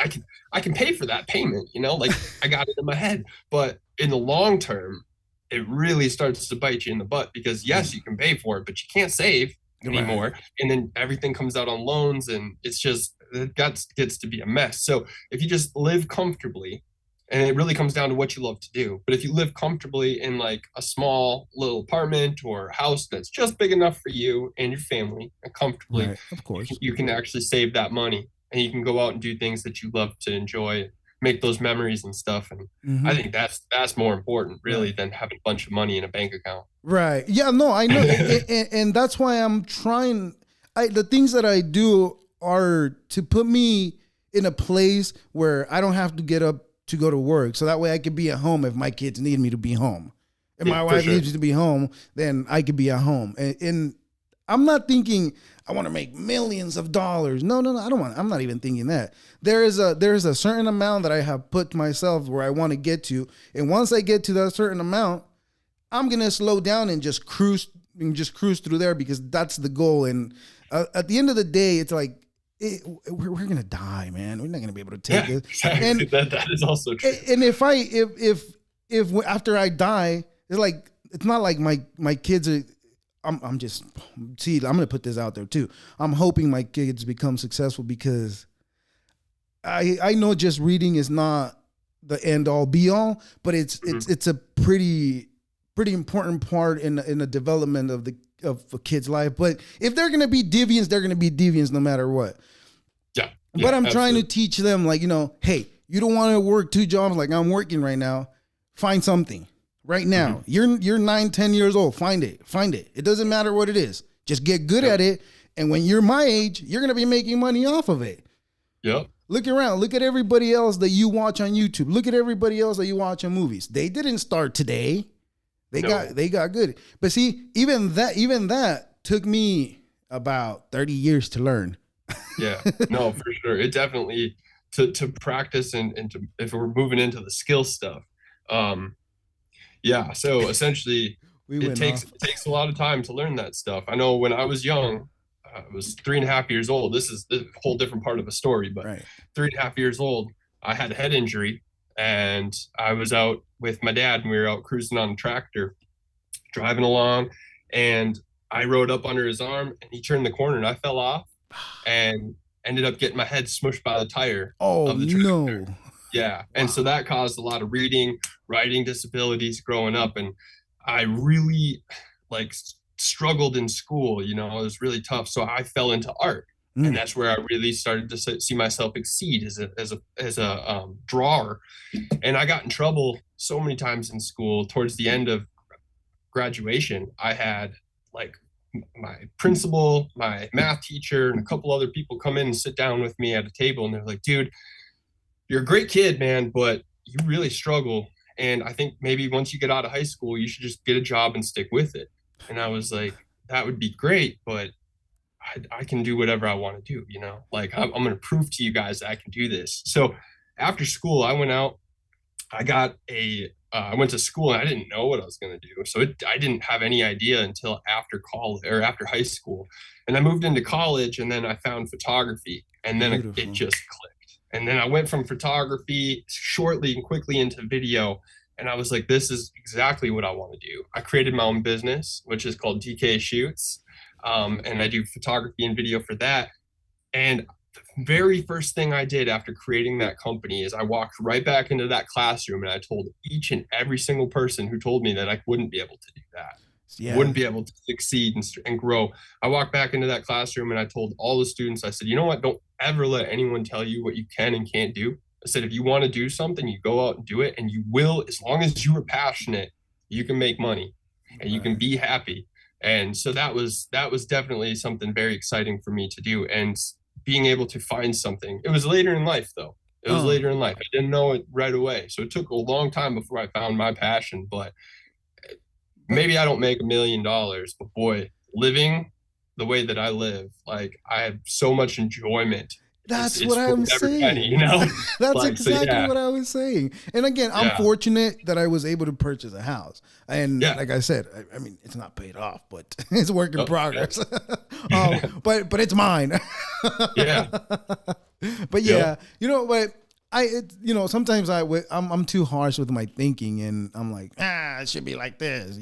I can pay for that payment, like I got it in my head, but in the long term, it really starts to bite you in the butt because yes, you can pay for it, but you can't save Right. anymore, and then everything comes out on loans, and it's just it gets to be a mess. So if you just live comfortably, and it really comes down to what you love to do. But if you live comfortably in like a small little apartment or house that's just big enough for you and your family and comfortably, Right. Of course. you can actually save that money and you can go out and do things that you love to enjoy, make those memories and stuff. And I think that's more important really than having a bunch of money in a bank account. Right. Yeah, no, I know. And that's why I'm trying. The things that I do are to put me in a place where I don't have to get up to go to work. So that way I could be at home if my kids need me to be home. If my wife needs me to be home, then I could be at home. And I'm not thinking I want to make millions of dollars. No, I don't want. I'm not even thinking that. There's a certain amount that I have put myself where I want to get to. And once I get to that certain amount, I'm going to slow down and just cruise through there, because that's the goal. And at the end of the day, it's like, we're going to die, man. We're not going to be able to take it. Exactly. And that is also true. And if after I die, it's not like my kids are, I'm going to put this out there too. I'm hoping my kids become successful, because I know just reading is not the end all be all, but it's a pretty important part in the development of a kid's life. But if they're going to be deviants, they're going to be deviants no matter what. Yeah. But I'm trying to teach them, like, hey, you don't want to work 2 jobs like I'm working right now. Find something right now. You're 9-10 years old. Find it. It doesn't matter what it is. Just get good at it. And when you're my age, you're going to be making money off of it. Yep. Look around. Look at everybody else that you watch on YouTube. Look at everybody else that you watch on movies. They didn't start today. They got good. But see, even that took me about 30 years to learn. Yeah, no, for sure. It definitely to practice and to, if we're moving into the skill stuff. Yeah. So essentially it takes a lot of time to learn that stuff. I know when I was young, I was 3.5 years old. This is a whole different part of a story, but 3.5 years old, I had a head injury, and I was out with my dad, and we were out cruising on a tractor, driving along, and I rode up under his arm, and he turned the corner, and I fell off and ended up getting my head smushed by the tire of the tractor. No. Yeah. And so that caused a lot of writing disabilities growing up. And I really struggled in school, it was really tough. So I fell into art. And that's where I really started to see myself exceed as a drawer. And I got in trouble so many times in school. Towards the end of graduation, I had my principal, my math teacher, and a couple other people come in and sit down with me at a table, and they're like, dude, you're a great kid, man, but you really struggle. And I think maybe once you get out of high school, you should just get a job and stick with it. And I was like, that would be great, but I can do whatever I want to do, I'm going to prove to you guys that I can do this. So after school, I went out, I went to school, and I didn't know what I was going to do. So I didn't have any idea until after college or after high school. And I moved into college, and then I found photography, and then it just clicked. And then I went from photography shortly and quickly into video. And I was like, this is exactly what I want to do. I created my own business, which is called DKSHOOTS. And I do photography and video for that. And the very first thing I did after creating that company is I walked right back into that classroom, and I told each and every single person who told me that I wouldn't be able to do that. Yeah. Wouldn't be able to succeed and grow. I walked back into that classroom, and I told all the students, I said, you know what? Don't ever let anyone tell you what you can and can't do. I said, if you want to do something, you go out and do it, and you will, as long as you are passionate, you can make money and you can be happy. And so that was definitely something very exciting for me to do. And being able to find something, it was later in life though. It was later in life. I didn't know it right away. So it took a long time before I found my passion, but maybe I don't make $1 million, but boy, living the way that I live, I have so much enjoyment. That's what I'm saying. Penny, That's exactly what I was saying. And again, I'm fortunate that I was able to purchase a house. And like I said, I mean, it's not paid off, but it's work in progress. But it's mine. Yeah. But sometimes I'm too harsh with my thinking, and I'm like, it should be like this.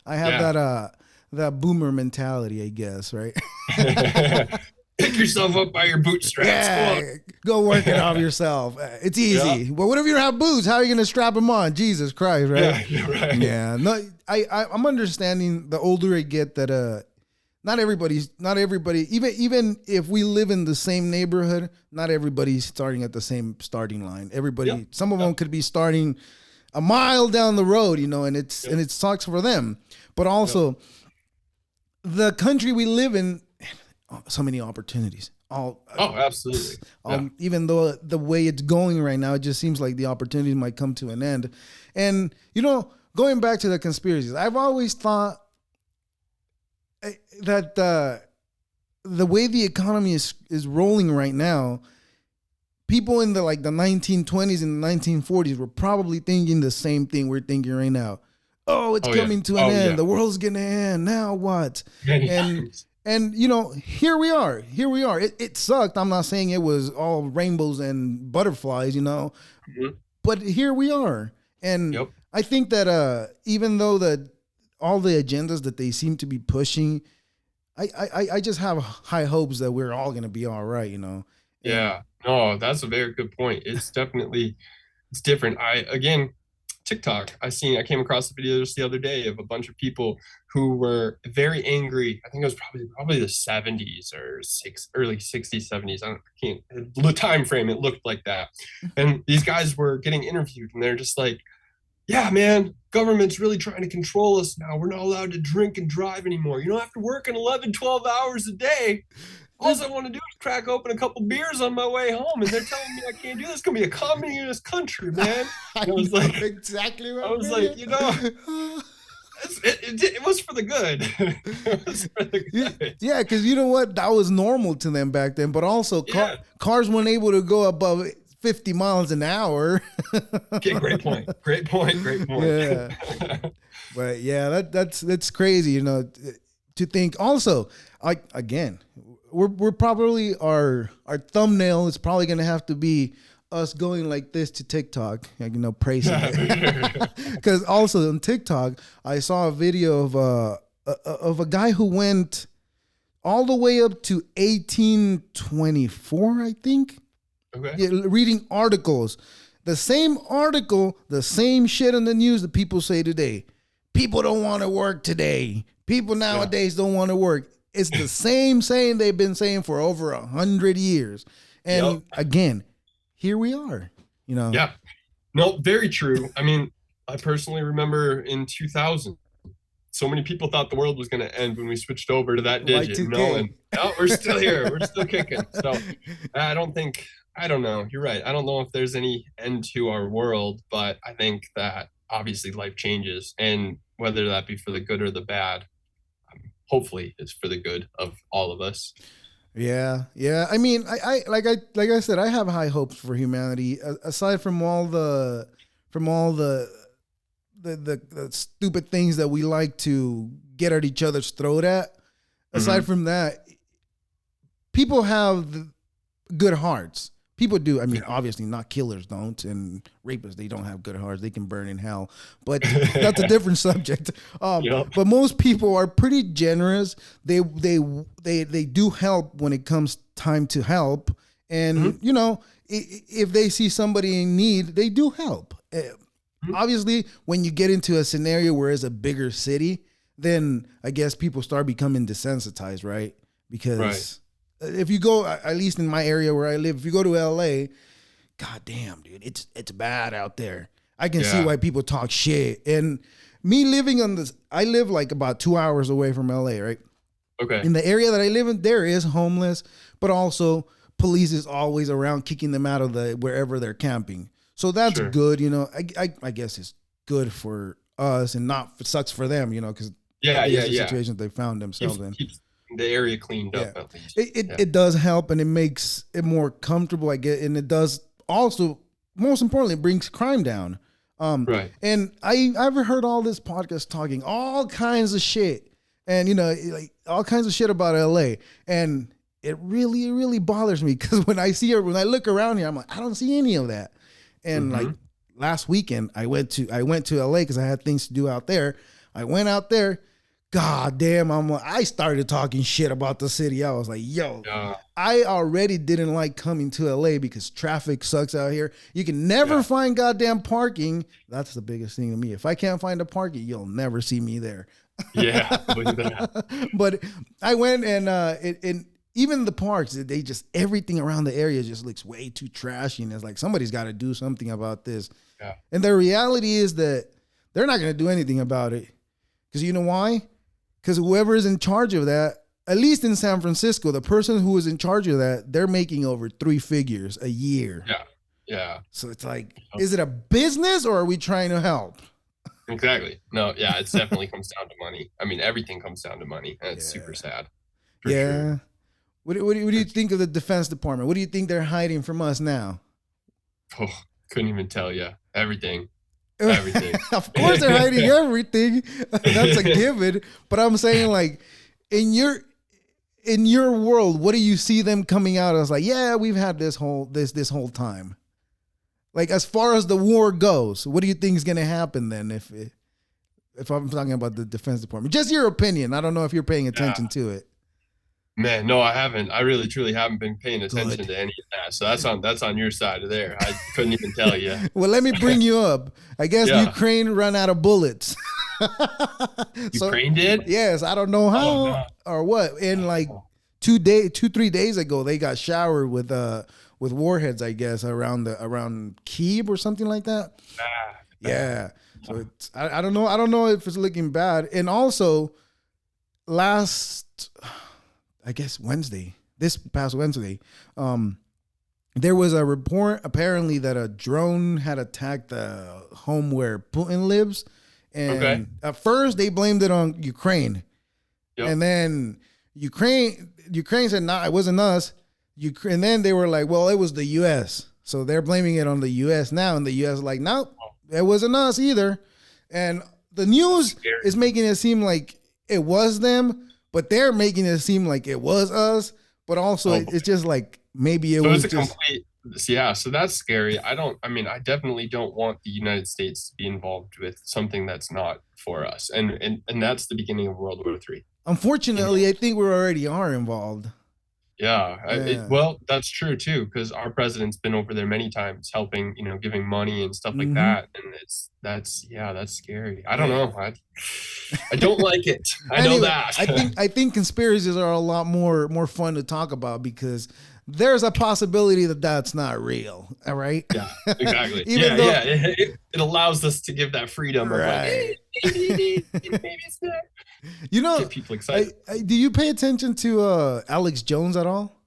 I have that boomer mentality, I guess, right? Pick yourself up by your bootstraps. Yeah, go work it off yourself. It's easy. Yeah. Well, what if you don't have boots? How are you going to strap them on? Jesus Christ, right? Yeah, you're right. Yeah, no, I'm understanding the older I get that not everybody, even if we live in the same neighborhood, not everybody's starting at the same starting line. Everybody, Yep. some of them could be starting a mile down the road, and it sucks for them. But also the country we live in, so many opportunities. Absolutely. Even though the way it's going right now, it just seems like the opportunities might come to an end. And, going back to the conspiracies, I've always thought that the way the economy is rolling right now, people in the 1920s and the 1940s were probably thinking the same thing we're thinking right now. Oh, it's coming to an end. The world's going to end. Now what? And here we are. It sucked. I'm not saying it was all rainbows and butterflies, but here we are. And I think that even though all the agendas that they seem to be pushing, I just have high hopes that we're all going to be all right, Yeah. No, that's a very good point. It's different. TikTok. I came across a video just the other day of a bunch of people who were very angry. I think it was probably the 70s or early 60s, 70s. The time frame, it looked like that. And these guys were getting interviewed and they're just like, yeah, man, government's really trying to control us now. We're not allowed to drink and drive anymore. You don't have to work 11, 12 hours a day. All I want to do is crack open a couple beers on my way home, and they're telling me I can't do this. It's gonna be a communist country, man. I was like, exactly what I was like, it was for the good. It was for the good. Yeah, because you know what? That was normal to them back then. But also, cars weren't able to go above 50 miles an hour. Okay, great point. Yeah. But yeah, that's crazy, to think. Also, again, we're probably our thumbnail is probably gonna have to be us going like this to TikTok, praising it. Because also on TikTok, I saw a video of a guy who went all the way up to 1824, I think. Okay. Yeah, reading articles, the same article, the same shit in the news that people say today. People don't want to work today. People nowadays don't want to work. It's the same saying they've been saying for over 100 years. And again, here we are, Yeah. No, very true. I mean, I personally remember in 2000, so many people thought the world was going to end when we switched over to that digit, and we're still here. We're still kicking. So I don't know. You're right. I don't know if there's any end to our world, but I think that obviously life changes, and whether that be for the good or the bad, hopefully it's for the good of all of us. Yeah. I mean, I like I said, I have high hopes for humanity. Aside from all the stupid things that we like to get at each other's throat at. Aside from that, people have good hearts. People do. I mean, obviously not killers don't, and rapists, they don't have good hearts. They can burn in hell, but that's a different subject. But most people are pretty generous. They do help when it comes time to help. And, if they see somebody in need, they do help. Obviously, when you get into a scenario where it's a bigger city, then I guess people start becoming desensitized, right? Because if you go, at least in my area where I live, if you go to LA, god damn, dude, it's bad out there. I can see why people talk shit. And me living I live like about 2 hours away from LA, right? Okay. In the area that I live in, there is homeless, but also police is always around kicking them out of wherever they're camping. So that's good, I guess it's good for us and it sucks for them, because the situations they found themselves in. Keeps the area cleaned up at least. It does help, and it makes it more comfortable, I get, and it does also, most importantly, it brings crime down. And I've heard all this podcast talking all kinds of shit, and like all kinds of shit about LA, and it really, really bothers me because when I look around here, I'm like, I don't see any of that. And like last weekend, I went to LA because I had things to do out there. I went out there. God damn, I started talking shit about the city. I was like, yo, I already didn't like coming to LA because traffic sucks out here. You can never find goddamn parking. That's the biggest thing to me. If I can't find a parking, you'll never see me there Yeah, look at that. But I went and even the parks, they just everything around the area just looks way too trashy, and it's like somebody's got to do something about this. Yeah. And the reality is that they're not going to do anything about it, because you know why? Because whoever is in charge of that, at least in San Francisco, the person who is in charge of that, they're making over 3 figures a year. Yeah. Yeah. So it's like, is it a business or are we trying to help? Exactly. No, yeah, it definitely comes down to money. I mean, everything comes down to money, and it's super sad. For sure. What do you think of the Defense Department? What do you think they're hiding from us now? Oh, couldn't even tell you. Everything. Everything. Of course they're hiding everything. That's a given. But I'm saying, like, in your world, what do you see them coming out as? Like, yeah, we've had this whole time. Like, as far as the war goes, what do you think is going to happen then if I'm talking about the Defense Department? Just your opinion. I don't know if you're paying attention to it. Man, no, I haven't. I really truly haven't been paying attention to any of that. So that's on your side of there. I couldn't even tell you. Well, let me bring you up. I guess Ukraine ran out of bullets. Ukraine did? Yes, I don't know how or what. And like 3 days ago, they got showered with warheads, I guess, around Kyiv or something like that. Yeah. So it's I don't know. I don't know if it's looking bad. And also last, I guess this past Wednesday, there was a report apparently that a drone had attacked the home where Putin lives. And at first they blamed it on Ukraine. Yep. And then Ukraine said, nah, it wasn't us. And then they were like, well, it was the U.S. So they're blaming it on the U.S. now. And the U.S. is like, nope, it wasn't us either. And the news is making it seem like it was them, but they're making it seem like it was us. But also it's just like maybe it was just complete. Yeah, so that's scary. I definitely don't want the United States to be involved with something that's not for us. And that's the beginning of World War III. Unfortunately, I think we already are involved. Yeah. Well, that's true too, because our president's been over there many times helping, giving money and stuff like that. And that's scary. I don't know. I don't like it. I know that. I think conspiracies are a lot more fun to talk about because there's a possibility that that's not real. All right. Yeah, exactly. It allows us to give that freedom. Right. Of like, maybe it's not. Get people excited. Do you pay attention to Alex Jones at all?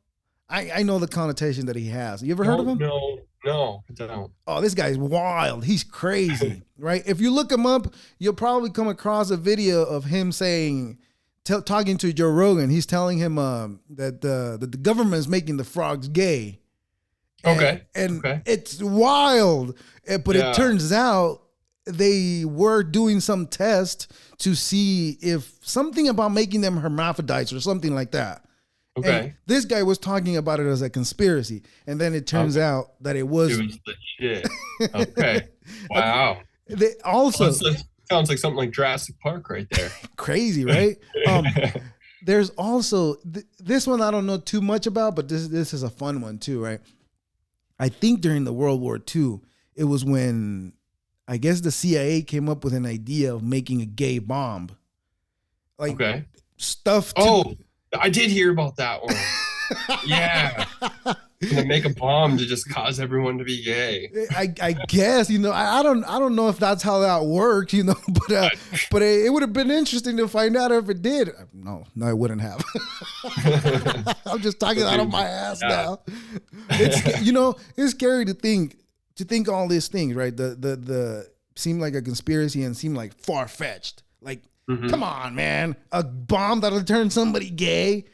I know the connotation that he has. You ever heard of him? No, I don't. Oh, this guy's wild. He's crazy, right? If you look him up, you'll probably come across a video of him saying, talking to Joe Rogan. He's telling him that the government is making the frogs gay. And it's wild. But it turns out they were doing some test to see if something about making them hermaphrodites or something like that. Okay. And this guy was talking about it as a conspiracy, and then it turns out that it was legit. Okay. Wow. They also sounds like something like Jurassic Park right there. Crazy, right? There's also this one I don't know too much about, but this is a fun one too, right? I think during the World War II, it was when I guess the CIA came up with an idea of making a gay bomb. Like stuff. I did hear about that one. Yeah. To make a bomb to just cause everyone to be gay. I guess, I don't know if that's how that works, but it would have been interesting to find out if it did. No, it wouldn't have. I'm just talking out of my ass now. It's scary to think all these things, right? The seem like a conspiracy and seem like far-fetched. Like, come on, man, a bomb that'll turn somebody gay.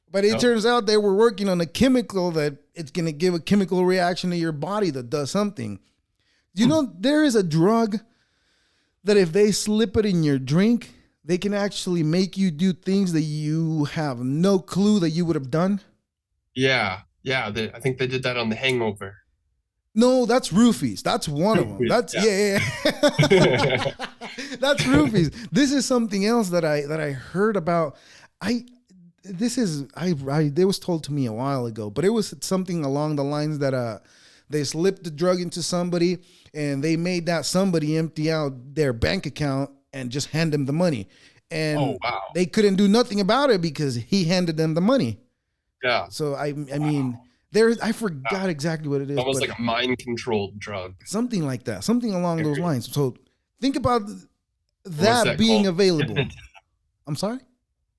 But it turns out they were working on a chemical that it's going to give a chemical reaction to your body that does something. There is a drug that if they slip it in your drink, they can actually make you do things that you have no clue that you would have done. Yeah. I think they did that on The Hangover. No, that's roofies. That's one of them. That's that's roofies. This is something else that I heard about. It was told to me a while ago, but it was something along the lines that they slipped the drug into somebody and they made that somebody empty out their bank account and just hand them the money. Oh, and wow. they couldn't do nothing about it because he handed them the money. Yeah. So I Wow. mean, I forgot exactly what it is, Almost but like a mind controlled drug. something like that, something along those lines. So think about What's that that being called? available. I'm sorry?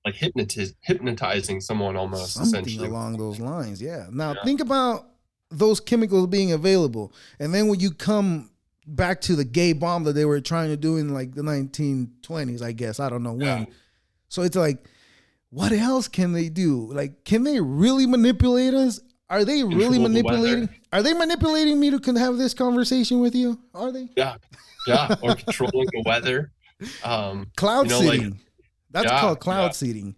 Like hypnotizing someone almost, Something essentially. along those lines. Yeah. Now Yeah. think about those chemicals being available. And then when you come back to the gay bomb that they were trying to do in like the 1920s, I guess, I don't know Yeah. when. So it's like, what else can they do? Like, can they really manipulate us? Are they really Control the manipulating? weather. Are they manipulating me to have this conversation with you? Are they? Yeah. Yeah. Or controlling the weather. Cloud Like, seeding. That's yeah. called Yeah. cloud seeding.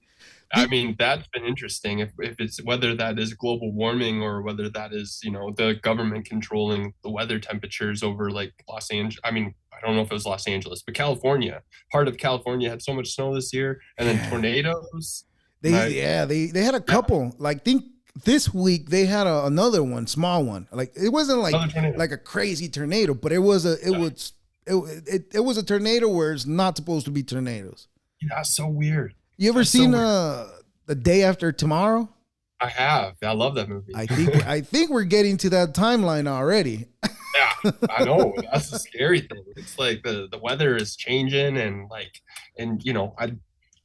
I The, mean, that's been interesting. If it's whether that is global warming or whether that is, the government controlling the weather temperatures over like Los Angeles. I mean, I don't know if it was Los Angeles, but California, part of California had so much snow this year, and then yeah. tornadoes. They And yeah, they had a yeah, couple. Like think this week they had another one, small one. Like it wasn't another tornado. like a crazy tornado, but it was a tornado where it's not supposed to be tornadoes. Yeah, that's so weird. You ever That's so seen weird. The Day After Tomorrow? I have. I love that movie. I think we're getting to that timeline already. Yeah, I know. That's the scary thing. It's like the weather is changing, I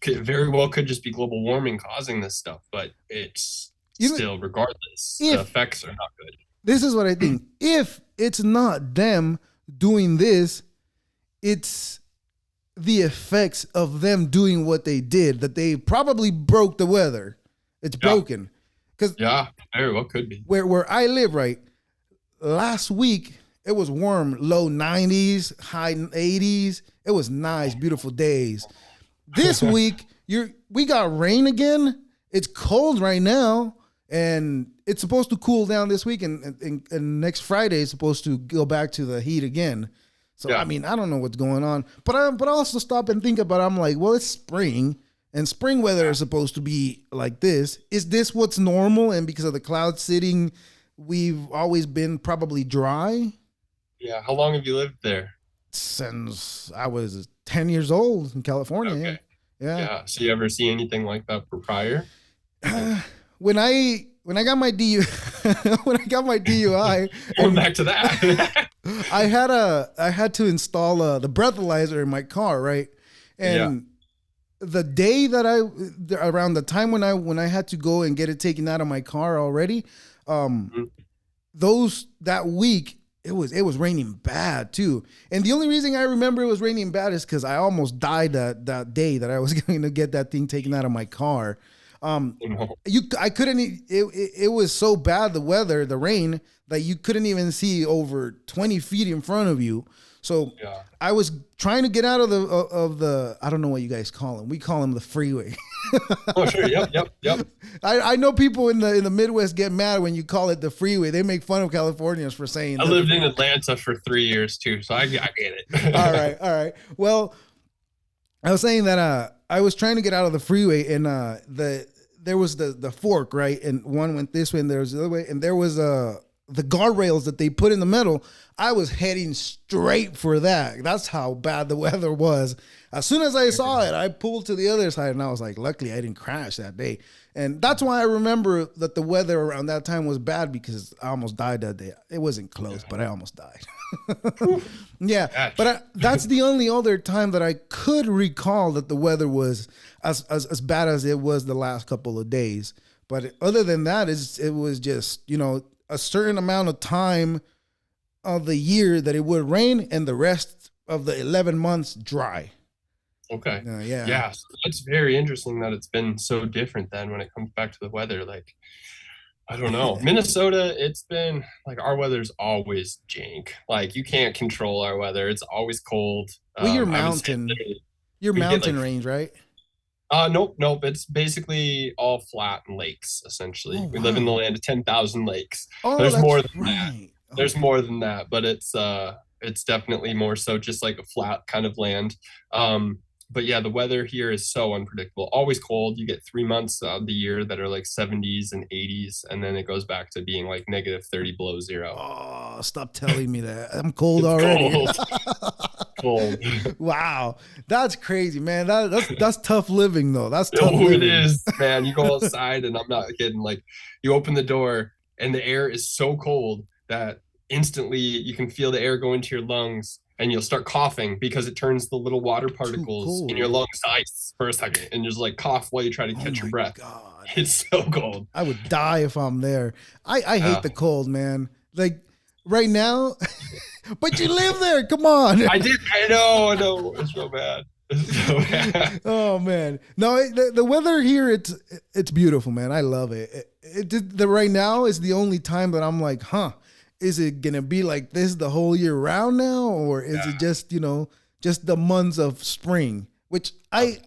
could very well could just be global warming causing this stuff, but it's Even still, regardless, the if effects are not good. this is what I think. If it's not them doing this, it's the effects of them doing what they did, that they probably broke the weather. It's Yeah, broken. Because yeah, very well could be. where I live, right, last week it was warm, low 90s, high 80s. It was nice, beautiful days. This week, we got rain again. It's cold right now, and it's supposed to cool down this week, and next Friday is supposed to go back to the heat again. So Yeah, I mean, I don't know what's going on, but I also stop and think about it. I'm like, well, it's spring, and spring weather is supposed to be like this. Is this what's normal? And because of the cloud sitting, we've always been probably dry yeah. How long have you lived there? since I was 10 years old in California. Okay, Yeah. yeah. So you ever see anything like that prior? Yeah. When I got my when I got my DUI, Going back to that. I had to install the breathalyzer in my car, right? Yeah. And the day that around the time when I had to go and get it taken out of my car already, Mhm. that week it was raining bad too. And the only reason I remember it was raining bad is because I almost died that day that I was going to get that thing taken out of my car. I couldn't. It was so bad, the weather, the rain, that you couldn't even see over 20 feet in front of you. So Yeah. I was trying to get out of the I don't know what you guys call them. We call them the freeway. Oh, sure. Yep. I know people in the Midwest get mad when you call it the freeway. They make fun of Californians for saying I lived in Atlanta for 3 years too, so I get it. all right. Well, I was saying that I was trying to get out of the freeway, and there was the fork, right, and one went this way and there was the other way, and there was the guardrails that they put in the middle. I was heading straight for that. That's how bad the weather was. As soon as I saw it, I pulled to the other side, and I was like, luckily I didn't crash that day. And that's why I remember that the weather around that time was bad, because I almost died that day. It wasn't close, but I almost died. Yeah, but that's the only other time that I could recall that the weather was as bad as it was the last couple of days. But other than that, it was just, a certain amount of time of the year that it would rain, and the rest of the 11 months dry. Okay. Yeah. Yeah. So that's very interesting that it's been so different then when it comes back to the weather. Like, I don't know. Minnesota, it's been like our weather's always jank. Like you can't control our weather. It's always cold. Well, you're I would say mountain. that You're we get like mountain range, right? nope. It's basically all flat and lakes, essentially. Oh, We live in the wow. land of 10,000 lakes. Oh, There's that's more than that. right. There's Okay. more than that, but it's definitely more so just like a flat kind of land. But yeah, the weather here is so unpredictable. Always cold. You get 3 months of the year that are like 70s and 80s, and then it goes back to being like negative 30 below zero. Oh, stop telling me that. I'm cold It's already. cold. cold. Wow, that's crazy, man. That's tough living though. That's tough Oh, it living. is, man. You go outside, and I'm not kidding. Like, you open the door, and the air is so cold that instantly you can feel the air go into your lungs, and you'll start coughing because it turns the little water Too particles in your cold. lungs to ice for a second, and just like cough while you try to Oh catch your my breath. God. It's so cold. I would die if I'm there. I hate Uh, the cold, man. Like right now, but you live there. Come on. I did. I know. It's so bad. It's so bad. Oh man, no, the weather here it's beautiful, man. I love it. The right now is the only time that I'm like, huh, is it gonna be like this the whole year round now, or is it just just the months of spring? Which I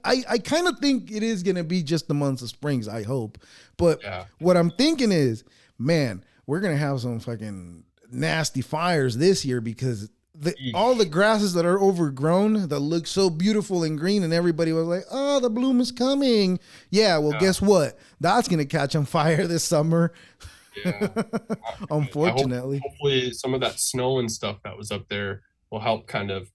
kind of think it is gonna be just the months of springs. I hope, but Yeah. what I'm thinking is, man, we're gonna have some fucking nasty fires this year because all the grasses that are overgrown that look so beautiful and green, and everybody was like, "Oh, the bloom is coming." Yeah, well, guess what? That's gonna catch on fire this summer. Yeah. Unfortunately. Hopefully some of that snow and stuff that was up there will help kind of,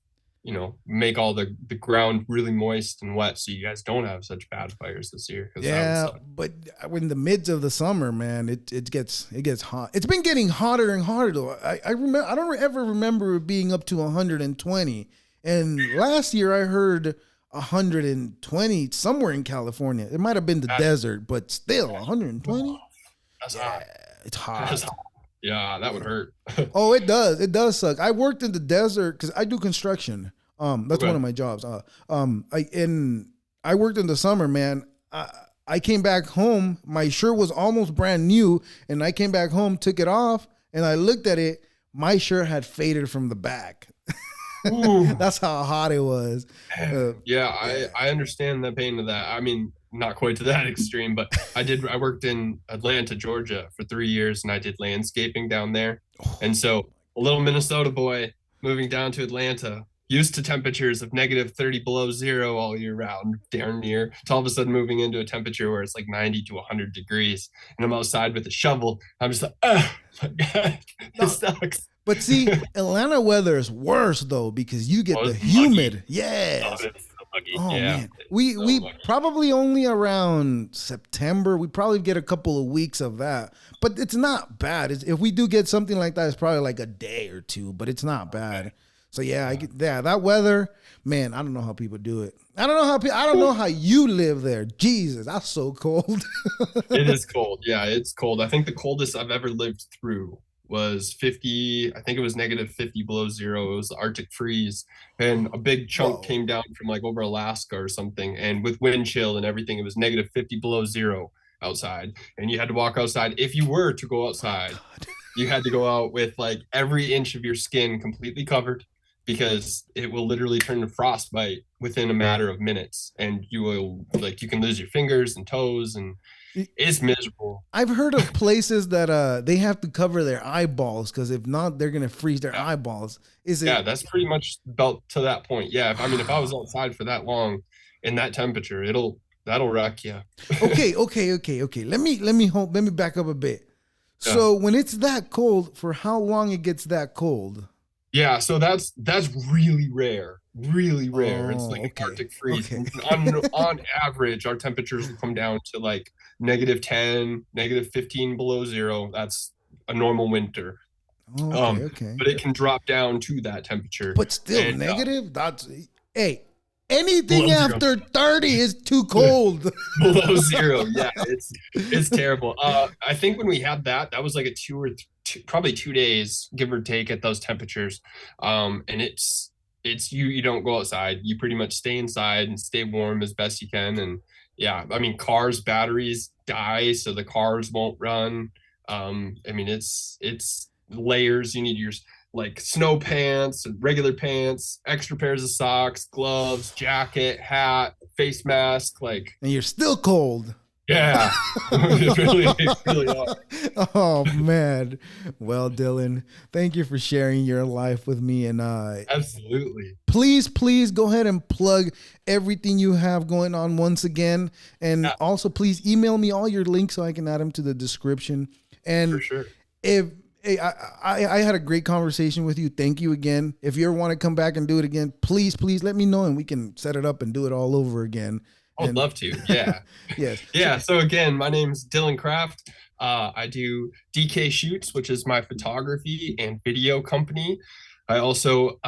make all the ground really moist and wet so you guys don't have such bad fires this year. Because that would Yeah, suck. but in the midst of the summer, man, it gets hot. It's been getting hotter and hotter though. I remember I don't ever remember it being up to 120. And last year I heard 120 somewhere in California. It might have been the desert, but still 120. That's Yeah, hot. it's That's hot. hot. Yeah, that would hurt. Oh, it does. It does suck. I worked in the desert because I do construction. That's one Okay. of my jobs. I worked in the summer, man. I came back home. My shirt was almost brand new, and I came back home, took it off, and I looked at it. My shirt had faded from the back. Ooh. That's how hot it was. Yeah, I understand the pain of that. I mean, not quite to that extreme, but I worked in Atlanta, Georgia for 3 years, and I did landscaping down there. And so a little Minnesota boy moving down to Atlanta, used to temperatures of negative 30 below zero all year round, darn near, to all of a sudden moving into a temperature where it's like 90 to 100 degrees. And I'm outside with a shovel. I'm just like, oh my God, No, this sucks. but see, Atlanta weather is worse though because you get Oh, the it's humid. muggy. Oh, Yes. it's so muggy. Oh Yeah, man, it's so we muggy. probably only around September. We probably get a couple of weeks of that, but it's not bad. If we do get something like that, it's probably like a day or two, but it's not bad. So yeah, that weather, man. I don't know how people do it. I don't know I don't know how you live there. Jesus, that's so cold. It is cold. Yeah, it's cold. I think the coldest I've ever lived through was 50. I think it was negative 50 below zero. It was the Arctic freeze. And a big chunk Whoa. came down from like over Alaska or something. And with wind chill and everything, it was negative 50 below zero outside. And you had to walk outside. If you were to go outside, God. you had to go out with like every inch of your skin completely covered because it will literally turn to frostbite within a matter of minutes. And you can lose your fingers and toes, and it's miserable. I've heard of places that they have to cover their eyeballs because if not, they're gonna freeze their Yeah. eyeballs. Is Yeah, it? that's pretty much about to that point. Yeah, if I was Wow. outside for that long in that temperature, that'll wreck you. Okay. Let me back up a bit. Yeah. So when it's that cold, for how long it gets that cold? Yeah, so that's really rare. Really rare. It's Oh, like an okay. Arctic freeze. Okay. On average, our temperatures will come down to like negative 10, negative 15 below zero. That's a normal winter. Oh, okay, Um, okay. but it can drop down to that temperature But still and negative? That's hey, anything below zero. after 30 is too cold. Below zero. Yeah, it's terrible. I think when we had that was like a probably 2 days, give or take, at those temperatures. And it's you don't go outside. You pretty much stay inside and stay warm as best you can. And yeah, I mean, cars batteries die, so the cars won't run. I mean, it's layers. You need your like snow pants and regular pants, extra pairs of socks, gloves, jacket, hat, face mask. Like, And you're still cold. yeah, it really are. Oh man. Well, Dylan, thank you for sharing your life with me. And Absolutely. please go ahead and plug everything you have going on once again. And Yeah, also please email me all your links so I can add them to the description. for And sure. if Hey, I had a great conversation with you. Thank you again. If you ever want to come back and do it again, please let me know and we can set it up and do it all over again. I would And love to. Yeah. yes. Yeah. So again, my name's Dylan Kraft. I do DKSHOOTS, which is my photography and video company. I also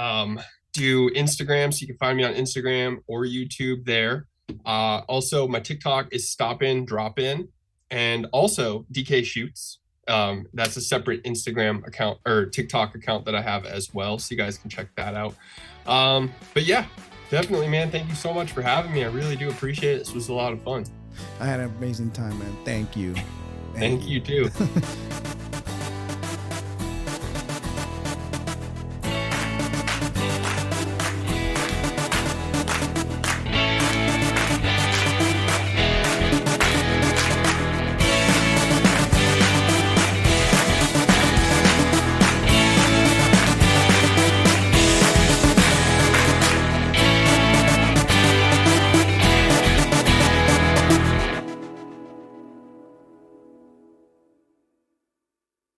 do Instagram, so you can find me on Instagram or YouTube there. Also, my TikTok is Stop In, Drop In, and also DKSHOOTS. That's a separate Instagram account or TikTok account that I have as well, so you guys can check that out. But yeah, definitely, man. Thank you so much for having me. I really do appreciate it. This was a lot of fun. I had an amazing time, man. Thank you. Thank you too.